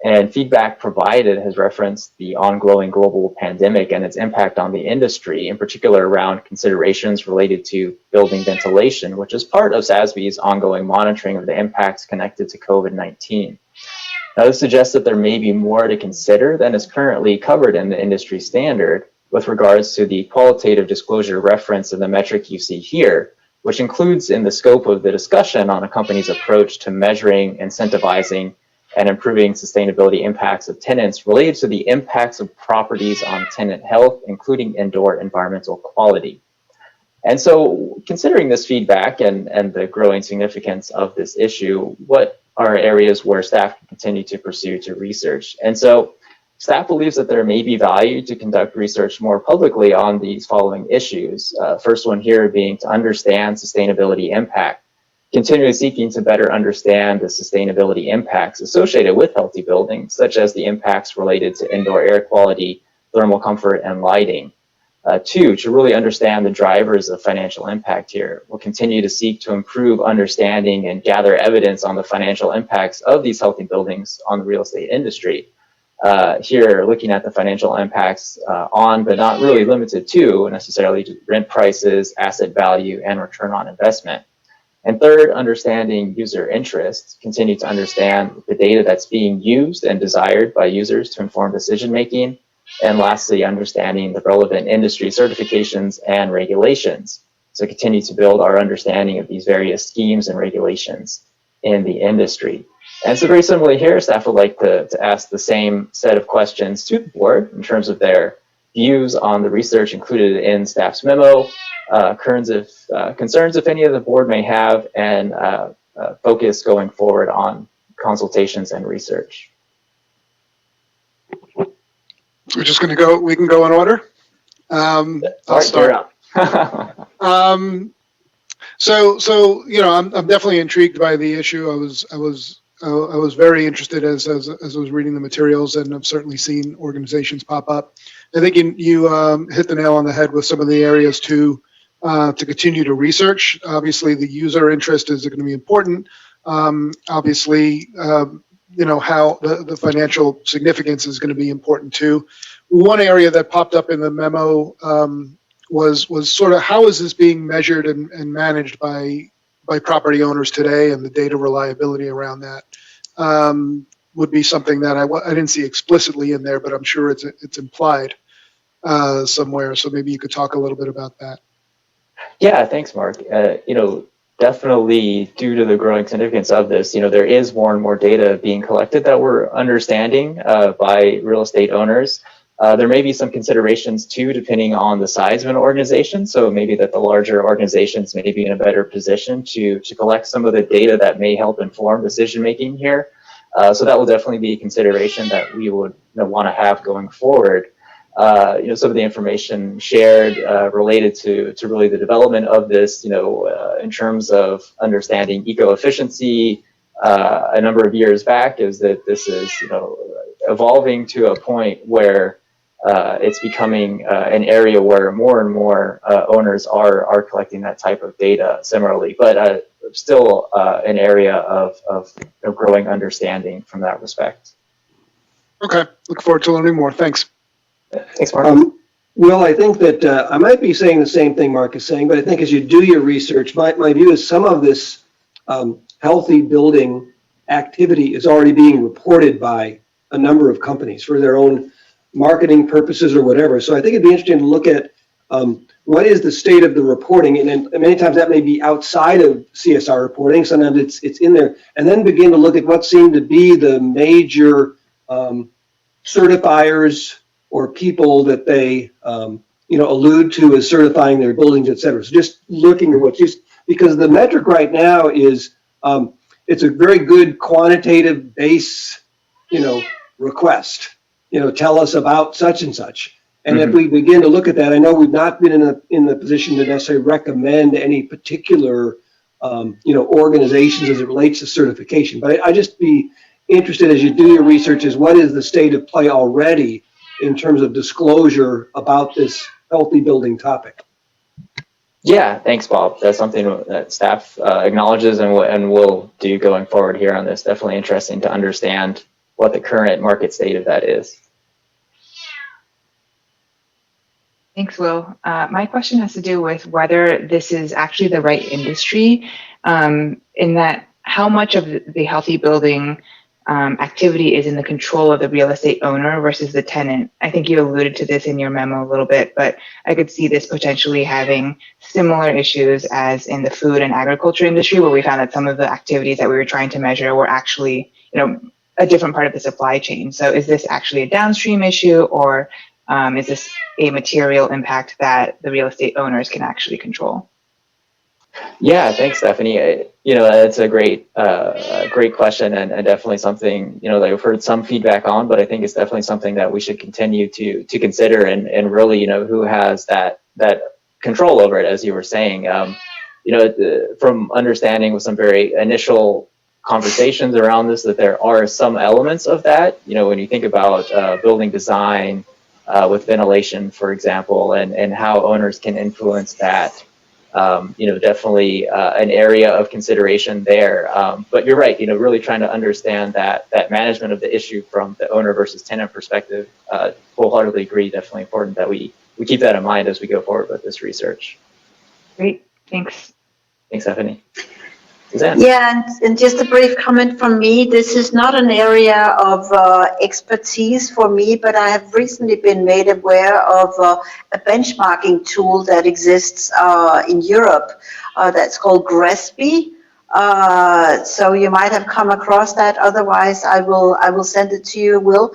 And feedback provided has referenced the ongoing global pandemic and its impact on the industry, in particular around considerations related to building ventilation, which is part of SASB's ongoing monitoring of the impacts connected to COVID-19. Now, this suggests that there may be more to consider than is currently covered in the industry standard with regards to the qualitative disclosure reference in the metric you see here, which includes in the scope of the discussion on a company's approach to measuring, incentivizing, and improving sustainability impacts of tenants related to the impacts of properties on tenant health, including indoor environmental quality. And so, considering this feedback and the growing significance of this issue, what are areas where staff can continue to pursue to research? And so, staff believes that there may be value to conduct research more publicly on these following issues. First one here being to understand sustainability impact, continually seeking to better understand the sustainability impacts associated with healthy buildings, such as the impacts related to indoor air quality, thermal comfort, and lighting. Two, to really understand the drivers of financial impact here. We'll continue to seek to improve understanding and gather evidence on the financial impacts of these healthy buildings on the real estate industry. Here, looking at the financial impacts on, but not really limited to, necessarily to rent prices, asset value, and return on investment. And third, understanding user interests, continue to understand the data that's being used and desired by users to inform decision making. And lastly, understanding the relevant industry certifications and regulations. So continue to build our understanding of these various schemes and regulations in the industry. And so very similarly here, staff would like to ask the same set of questions to the board in terms of their views on the research included in staff's memo, concerns if any of the board may have, and focus going forward on consultations and research. We're just going to go, we can go in order. I'll start. So, you know, I'm definitely intrigued by the issue. I was very interested as I was reading the materials, and I've certainly seen organizations pop up. I think you hit the nail on the head with some of the areas to continue to research. Obviously, the user interest is going to be important. Obviously, you know, how the financial significance is going to be important too. One area that popped up in the memo was sort of how is this being measured and managed by property owners today, and the data reliability around that would be something that I didn't see explicitly in there, but I'm sure it's implied somewhere. So maybe you could talk a little bit about that. Yeah, thanks, Mark. You know, definitely due to the growing significance of this, you know, there is more and more data being collected that we're understanding by real estate owners. There may be some considerations too, depending on the size of an organization. So maybe that the larger organizations may be in a better position to collect some of the data that may help inform decision making here. So that will definitely be a consideration that we would want to have going forward. You know, some of the information shared related to really the development of this, you know, in terms of understanding eco-efficiency a number of years back, is that this is, you know, evolving to a point where it's becoming an area where more and more owners are collecting that type of data similarly, but still an area of growing understanding from that respect. Okay, look forward to learning more. Thanks. Thanks, Mark. Well, I think that I might be saying the same thing Mark is saying, but I think as you do your research, my view is some of this healthy building activity is already being reported by a number of companies for their own marketing purposes or whatever. So I think it'd be interesting to look at what is the state of the reporting, and then many times that may be outside of CSR reporting. Sometimes it's in there, and then begin to look at what seem to be the major certifiers or people that they allude to as certifying their buildings, et cetera. So just looking at what's used, because the metric right now is it's a very good quantitative base, request. Tell us about such and such. And if we begin to look at that, I know we've not been in the position to necessarily recommend any particular, organizations as it relates to certification. But I just be interested as you do your research is what is the state of play already in terms of disclosure about this healthy building topic. Yeah, thanks, Bob. That's something that staff acknowledges and will do going forward here on this. Definitely interesting to understand what the current market state of that is. Thanks, Will. My question has to do with whether this is actually the right industry, in that how much of the healthy building activity is in the control of the real estate owner versus the tenant. I think you alluded to this in your memo a little bit, but I could see this potentially having similar issues as in the food and agriculture industry, where we found that some of the activities that we were trying to measure were actually, a different part of the supply chain. So is this actually a downstream issue, or is this a material impact that the real estate owners can actually control? Yeah, thanks, Stephanie. That's a great question, and definitely something that we've heard some feedback on, but I think it's definitely something that we should continue to consider and really, who has that control over it, as you were saying. From understanding with some very initial conversations around this, that there are some elements of that. When you think about building design with ventilation, for example, and how owners can influence that. Definitely an area of consideration there. But you're right, really trying to understand that management of the issue from the owner versus tenant perspective. Wholeheartedly agree, definitely important that we keep that in mind as we go forward with this research. Great, thanks. Thanks, Stephanie. Suzanne? Yeah, and just a brief comment from me. This is not an area of expertise for me, but I have recently been made aware of a benchmarking tool that exists in Europe that's called GRESB. So you might have come across that. Otherwise, I will send it to you, Will.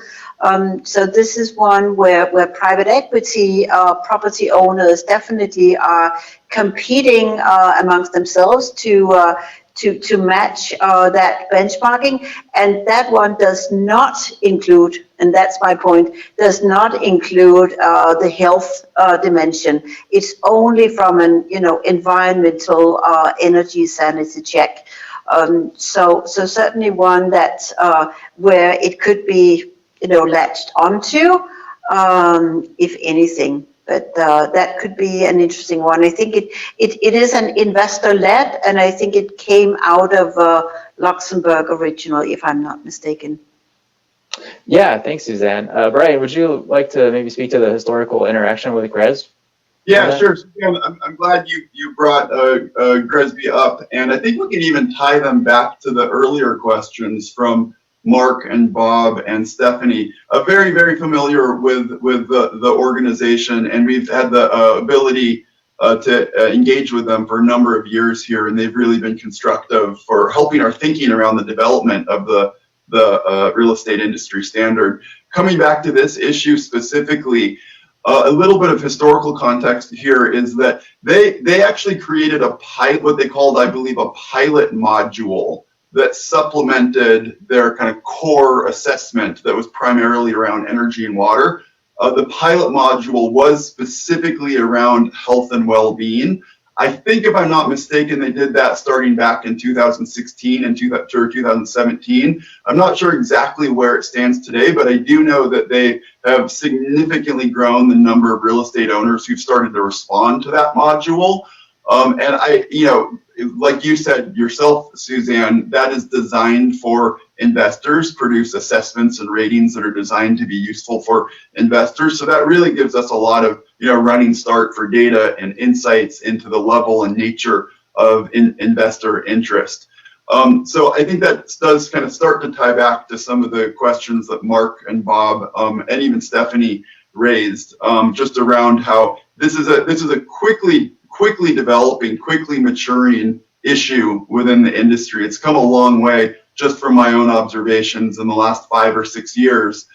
So this is one where private equity property owners definitely are competing amongst themselves to match that benchmarking, and that one does not include, and that's my point, does not include the health dimension. It's only from an environmental energy sanity check. So certainly one that where it could be latched onto, if anything. But that could be an interesting one. I think it is an investor-led, and I think it came out of Luxembourg originally, if I'm not mistaken. Yeah, thanks, Suzanne. Brian, would you like to maybe speak to the historical interaction with GRESB? Yeah, sure. I'm glad you brought GRESB up, and I think we can even tie them back to the earlier questions from Mark and Bob and Stephanie. Very, very familiar with the organization, and we've had the ability to engage with them for a number of years here, and they've really been constructive for helping our thinking around the development of the real estate industry standard. Coming back to this issue specifically, a little bit of historical context here is that they actually created what they called, I believe, a pilot module that supplemented their kind of core assessment that was primarily around energy and water. The pilot module was specifically around health and well-being. I think, if I'm not mistaken, they did that starting back in 2016 and 2017. I'm not sure exactly where it stands today, but I do know that they have significantly grown the number of real estate owners who've started to respond to that module. And like you said yourself, Suzanne, that is designed for investors, produce assessments and ratings that are designed to be useful for investors. So that really gives us a lot of running start for data and insights into the level and nature of investor interest. So I think that does kind of start to tie back to some of the questions that Mark and Bob and even Stephanie raised, just around how this is a quickly developing, quickly maturing issue within the industry. It's come a long way just from my own observations in the last 5 or 6 years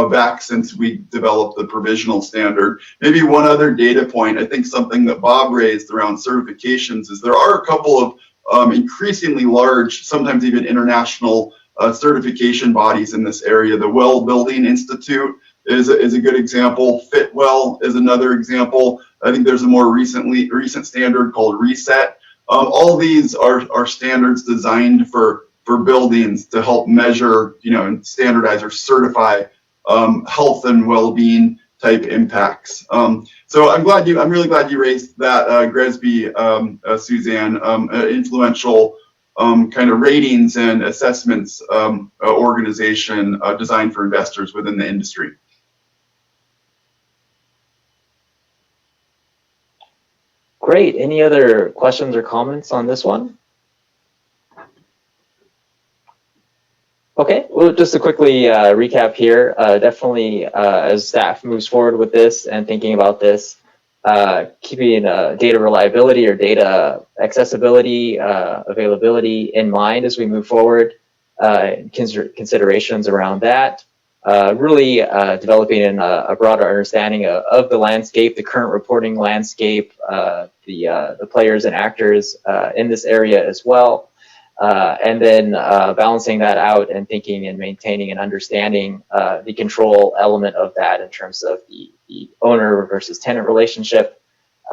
back since we developed the provisional standard. Maybe one other data point, I think something that Bob raised around certifications is there are a couple of increasingly large, sometimes even international certification bodies in this area. The Well Building Institute is a good example. Fitwell is another example. I think there's a more recent standard called Reset. All these are standards designed for buildings to help measure, and standardize or certify health and well-being type impacts. So I'm really glad you raised that, GRESB, Suzanne, influential kind of ratings and assessments organization designed for investors within the industry. Great. Any other questions or comments on this one? Okay, well, just to quickly recap here, definitely as staff moves forward with this and thinking about this, keeping data reliability or data accessibility, availability in mind as we move forward, considerations around that, really developing a broader understanding of the landscape, the current reporting landscape, the players and actors in this area as well. And then balancing that out and thinking and maintaining and understanding the control element of that in terms of the owner versus tenant relationship,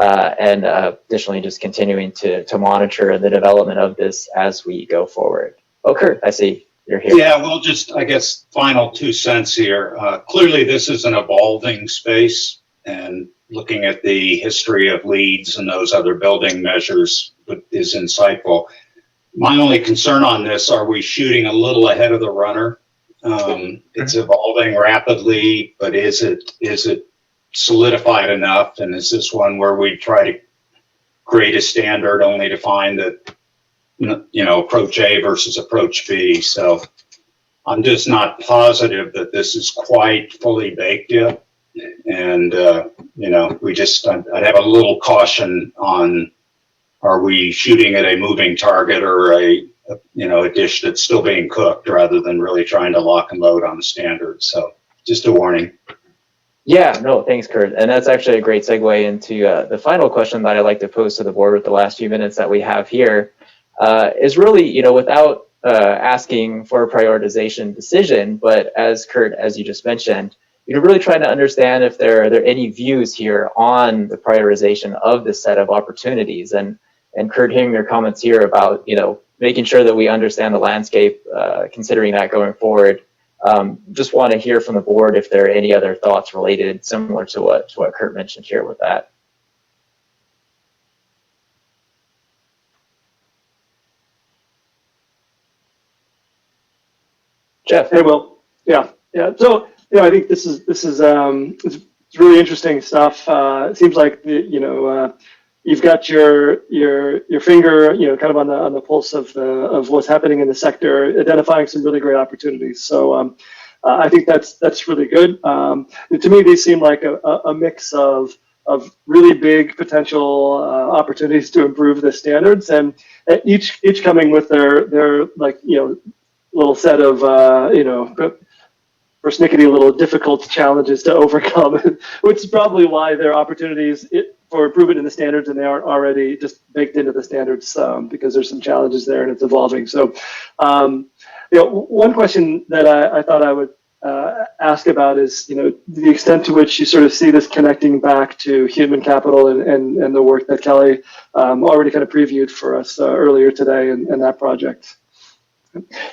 and additionally just continuing to monitor the development of this as we go forward. Oh, Kurt, I see you're here. Yeah, well, just I guess final 2 cents here. Clearly, this is an evolving space, and looking at the history of LEEDs and those other building measures is insightful. My only concern on this, are we shooting a little ahead of the runner? It's evolving rapidly, but is it solidified enough? And is this one where we try to create a standard only to find that, approach A versus approach B? So I'm just not positive that this is quite fully baked yet. And, I'd have a little caution on, are we shooting at a moving target or a dish that's still being cooked rather than really trying to lock and load on the standard? So just a warning. Yeah, no, thanks, Kurt. And that's actually a great segue into the final question that I'd like to pose to the board with the last few minutes that we have here, is really, without asking for a prioritization decision, but as Kurt, as you just mentioned, really trying to understand if there are any views here on the prioritization of this set of opportunities. And Kurt, hearing your comments here about, making sure that we understand the landscape, considering that going forward, just want to hear from the board if there are any other thoughts related similar to what Kurt mentioned here with that. Jeff. Hey, Will. Yeah. So, I think this is it's really interesting stuff. It seems like you've got your finger, kind of on the pulse of what's happening in the sector, identifying some really great opportunities. So I think that's really good. To me, these seem like a mix of really big potential opportunities to improve the standards, and each coming with their little set of persnickety little difficult challenges to overcome, which is probably why there are opportunities for improvement in the standards, and they aren't already just baked into the standards, because there's some challenges there and it's evolving. So, one question that I thought I would ask about is, the extent to which you sort of see this connecting back to human capital and the work that Kelly already kind of previewed for us earlier today and that project.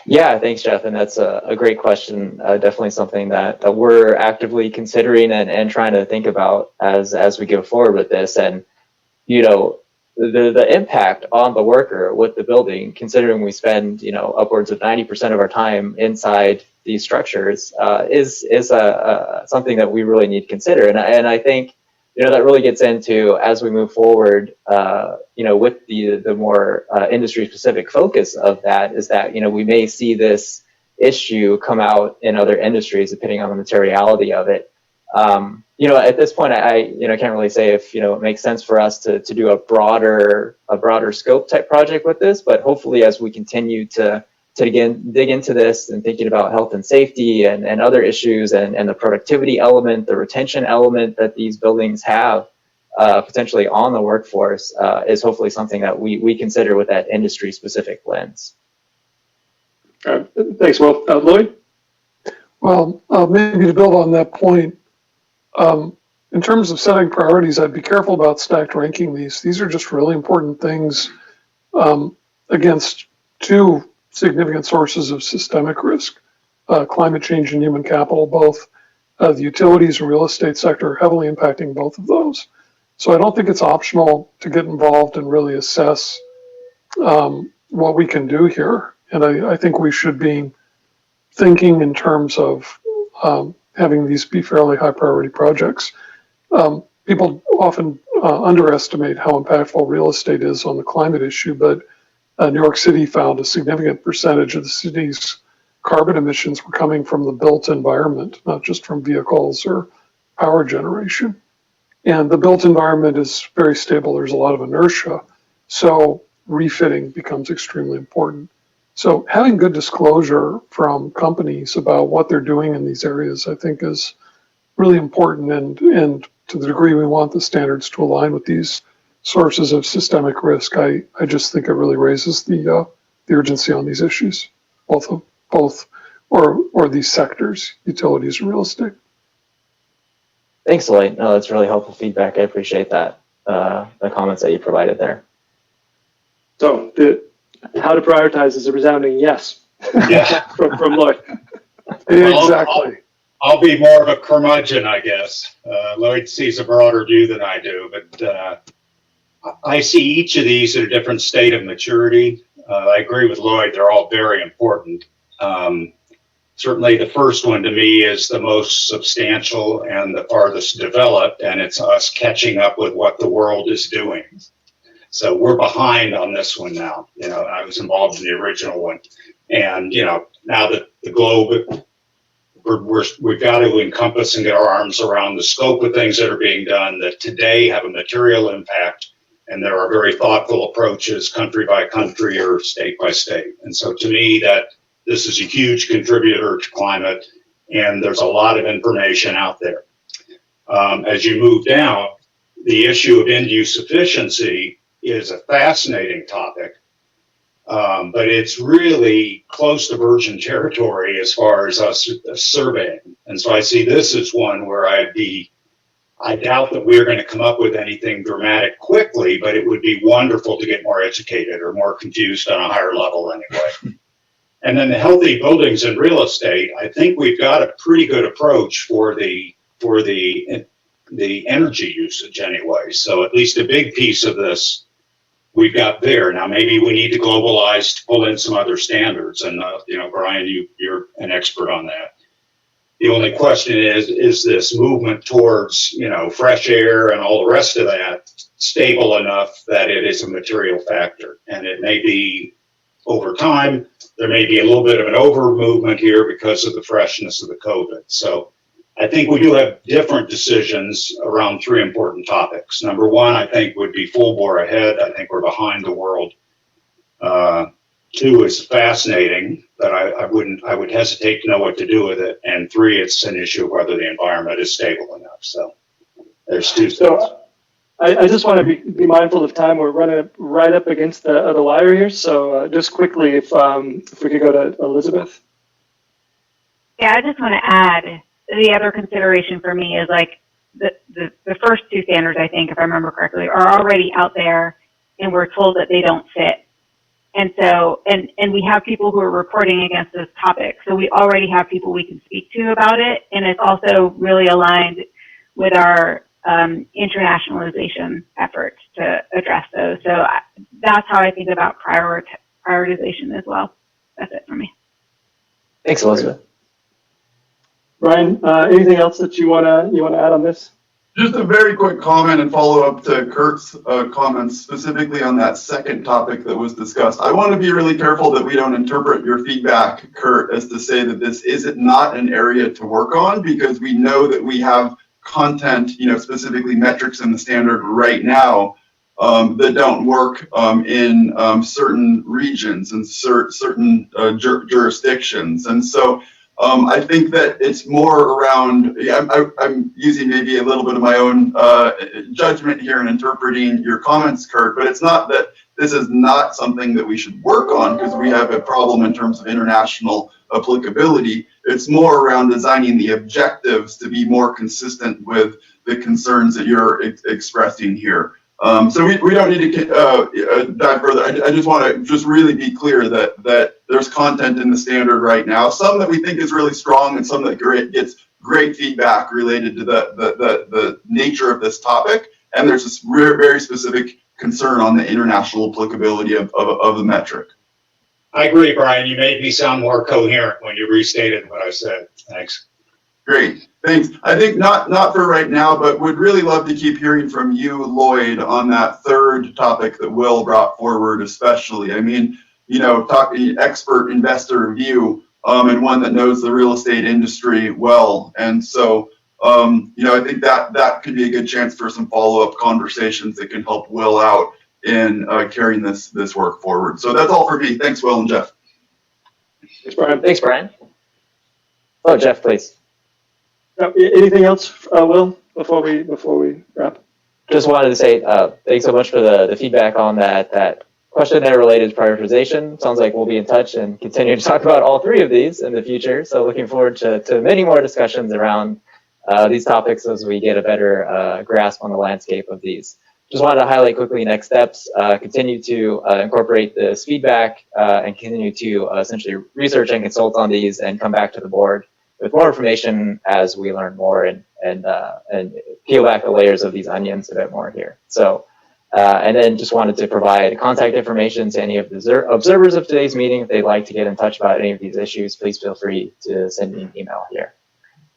Yeah, thanks, Jeff. And that's a great question. Definitely something that we're actively considering and trying to think about as we go forward with this. And, the impact on the worker with the building, considering we spend, you know, upwards of 90% of our time inside these structures, is something that we really need to consider. And I think, you know, that really gets into, as we move forward, you know, with the more industry specific focus of that, is that, you know, we may see this issue come out in other industries depending on the materiality of it. You know, at this point, I you know, can't really say if, you know, it makes sense for us to do a broader scope type project with this, but hopefully as we continue to again dig into this and thinking about health and safety and other issues and the productivity element, the retention element that these buildings have potentially on the workforce is hopefully something that we consider with that industry specific lens. Thanks, Will. Lloyd? Well, maybe to build on that point, in terms of setting priorities, I'd be careful about stacked ranking these. These are just really important things against two significant sources of systemic risk, climate change and human capital. Both the utilities and real estate sector are heavily impacting both of those. So I don't think it's optional to get involved and really assess what we can do here. And I think we should be thinking in terms of having these be fairly high priority projects. People often underestimate how impactful real estate is on the climate issue, but New York City found a significant percentage of the city's carbon emissions were coming from the built environment, not just from vehicles or power generation. And the built environment is very stable. There's a lot of inertia. So refitting becomes extremely important. So having good disclosure from companies about what they're doing in these areas, I think, is really important. And to the degree we want the standards to align with these sources of systemic risk, I just think it really raises the urgency on these issues, both or these sectors, utilities and real estate. Thanks, Lloyd. No, that's really helpful feedback. I appreciate that, the comments that you provided there. So how to prioritize is a resounding yes. Yeah. from Lloyd. Exactly. I'll be more of a curmudgeon, I guess. Lloyd sees a broader view than I do, but I see each of these at a different state of maturity. I agree with Lloyd, they're all very important. Certainly the first one to me is the most substantial and the farthest developed, and it's us catching up with what the world is doing. So we're behind on this one now. You know, I was involved in the original one. And, you know, now that the globe, we've got to encompass and get our arms around the scope of things that are being done that today have a material impact. And there are very thoughtful approaches, country by country or state by state. And so to me, that this is a huge contributor to climate, and there's a lot of information out there. As you move down, the issue of end-use efficiency is a fascinating topic, but it's really close to virgin territory as far as us surveying. And so I see this as one where I doubt that we're going to come up with anything dramatic quickly, but it would be wonderful to get more educated or more confused on a higher level anyway. And then the healthy buildings and real estate, I think we've got a pretty good approach for the energy usage anyway. So at least a big piece of this we've got there. Now, maybe we need to globalize to pull in some other standards. And, you know, Brian, you're an expert on that. The only question is this movement towards, you know, fresh air and all the rest of that stable enough that it is a material factor? And it may be over time, there may be a little bit of an over movement here because of the freshness of the COVID. So I think we do have different decisions around three important topics. Number one, I think would be full bore ahead. I think we're behind the world. Two is fascinating, but I would hesitate to know what to do with it. And three, it's an issue of whether the environment is stable enough. So there's two. So I just want to be mindful of time. We're running right up against the wire here. So just quickly, if we could go to Elizabeth. Yeah, I just want to add, the other consideration for me is like the first two standards, I think, if I remember correctly, are already out there and we're told that they don't fit. And so, and we have people who are reporting against this topic. So we already have people we can speak to about it. And it's also really aligned with our internationalization efforts to address those. So that's how I think about prioritization as well. That's it for me. Thanks, Elizabeth. Brian, anything else that you wanna add on this? Just a very quick comment and follow up to Kurt's comments specifically on that second topic that was discussed. I want to be really careful that we don't interpret your feedback, Kurt, as to say that this isn't not an area to work on, because we know that we have content, specifically metrics in the standard right now that don't work in certain regions and certain jurisdictions. And so I think that it's more around, I'm using maybe a little bit of my own judgment here in interpreting your comments, Kurt, but it's not that this is not something that we should work on because we have a problem in terms of international applicability. It's more around designing the objectives to be more consistent with the concerns that you're expressing here. So we don't need to dive further. I just want to really be clear that there's content in the standard right now, some that we think is really strong and some that gets great feedback related to the nature of this topic. And there's this very specific concern on the international applicability of the metric. I agree, Brian. You made me sound more coherent when you restated what I said. Thanks. Great, thanks. I think not for right now, but would really love to keep hearing from you, Lloyd, on that third topic that Will brought forward, especially. I mean, talking expert investor view, and one that knows the real estate industry well. And so, I think that could be a good chance for some follow-up conversations that can help Will out in carrying this work forward. So that's all for me. Thanks, Will and Jeff. Thanks, Brian. Thanks, Brian. Oh, Jeff, please. Anything else, Will, before we wrap? Just wanted to say thanks so much for the feedback on that question there related to prioritization. Sounds like we'll be in touch and continue to talk about all three of these in the future. So looking forward to many more discussions around these topics as we get a better grasp on the landscape of these. Just wanted to highlight quickly next steps, continue to incorporate this feedback and continue to essentially research and consult on these and come back to the board with more information as we learn more and peel back the layers of these onions a bit more here. So, and then just wanted to provide contact information to any of the observers of today's meeting. If they'd like to get in touch about any of these issues, please feel free to send me an email here.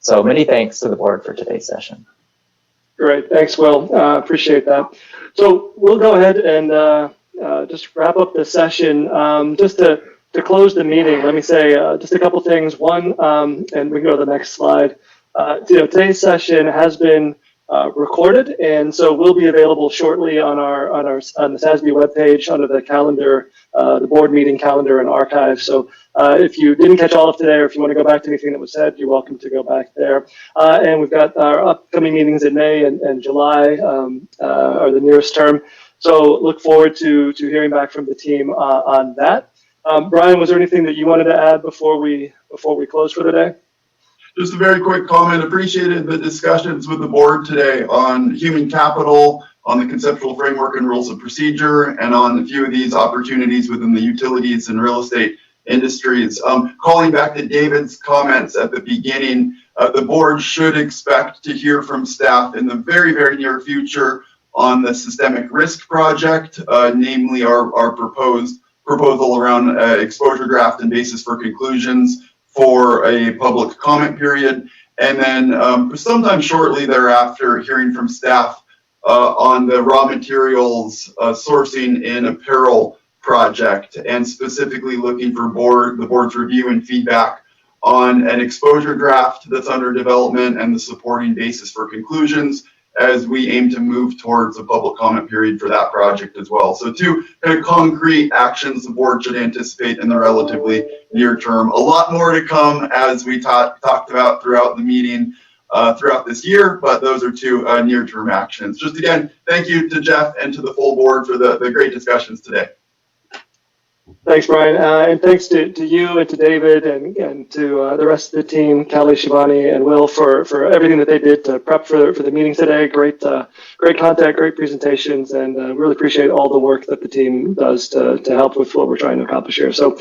So many thanks to the board for today's session. Great, thanks, Will. Appreciate that. So we'll go ahead and just wrap up the session. Just to close the meeting, let me say just a couple things. One, and we can go to the next slide. Today's session has been recorded, and so will be available shortly on the SASB webpage under the calendar, the board meeting calendar and archive. So if you didn't catch all of today, or if you want to go back to anything that was said, you're welcome to go back there. And we've got our upcoming meetings in May and July are the nearest term. So look forward to hearing back from the team on that. Brian, was there anything that you wanted to add before we close for the day? Just a very quick comment. Appreciated the discussions with the board today on human capital, on the conceptual framework and rules of procedure, and on a few of these opportunities within the utilities and real estate industries. Calling back to David's comments at the beginning, the board should expect to hear from staff in the very, very near future on the systemic risk project, namely our proposal around exposure draft and basis for conclusions for a public comment period. And then sometime shortly thereafter, hearing from staff on the raw materials sourcing in apparel project, and specifically looking for the board's review and feedback on an exposure draft that's under development and the supporting basis for conclusions as we aim to move towards a public comment period for that project as well. So two kind of concrete actions the board should anticipate in the relatively near term. A lot more to come as we talked about throughout the meeting throughout this year, but those are two near-term actions. Just again, thank you to Jeff and to the full board for the great discussions today. Thanks, Brian, and thanks to you and to David and to the rest of the team, Kelly, Shivani, and Will for everything that they did to prep for the meeting today. Great content, great presentations, and really appreciate all the work that the team does to help with what we're trying to accomplish here. So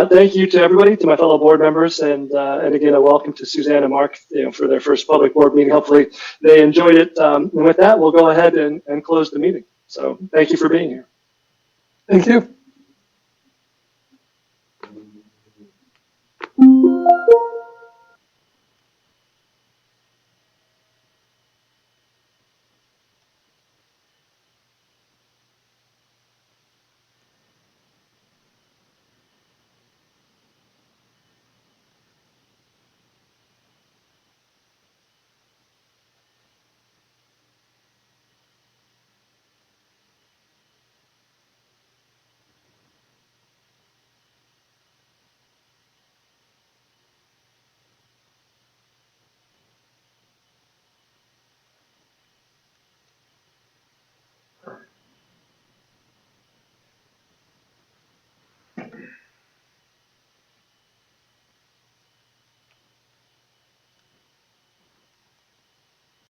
thank you to everybody, to my fellow board members, and again, a welcome to Suzanne and Mark, for their first public board meeting. Hopefully they enjoyed it. And with that, we'll go ahead and close the meeting. So thank you for being here. Thank you.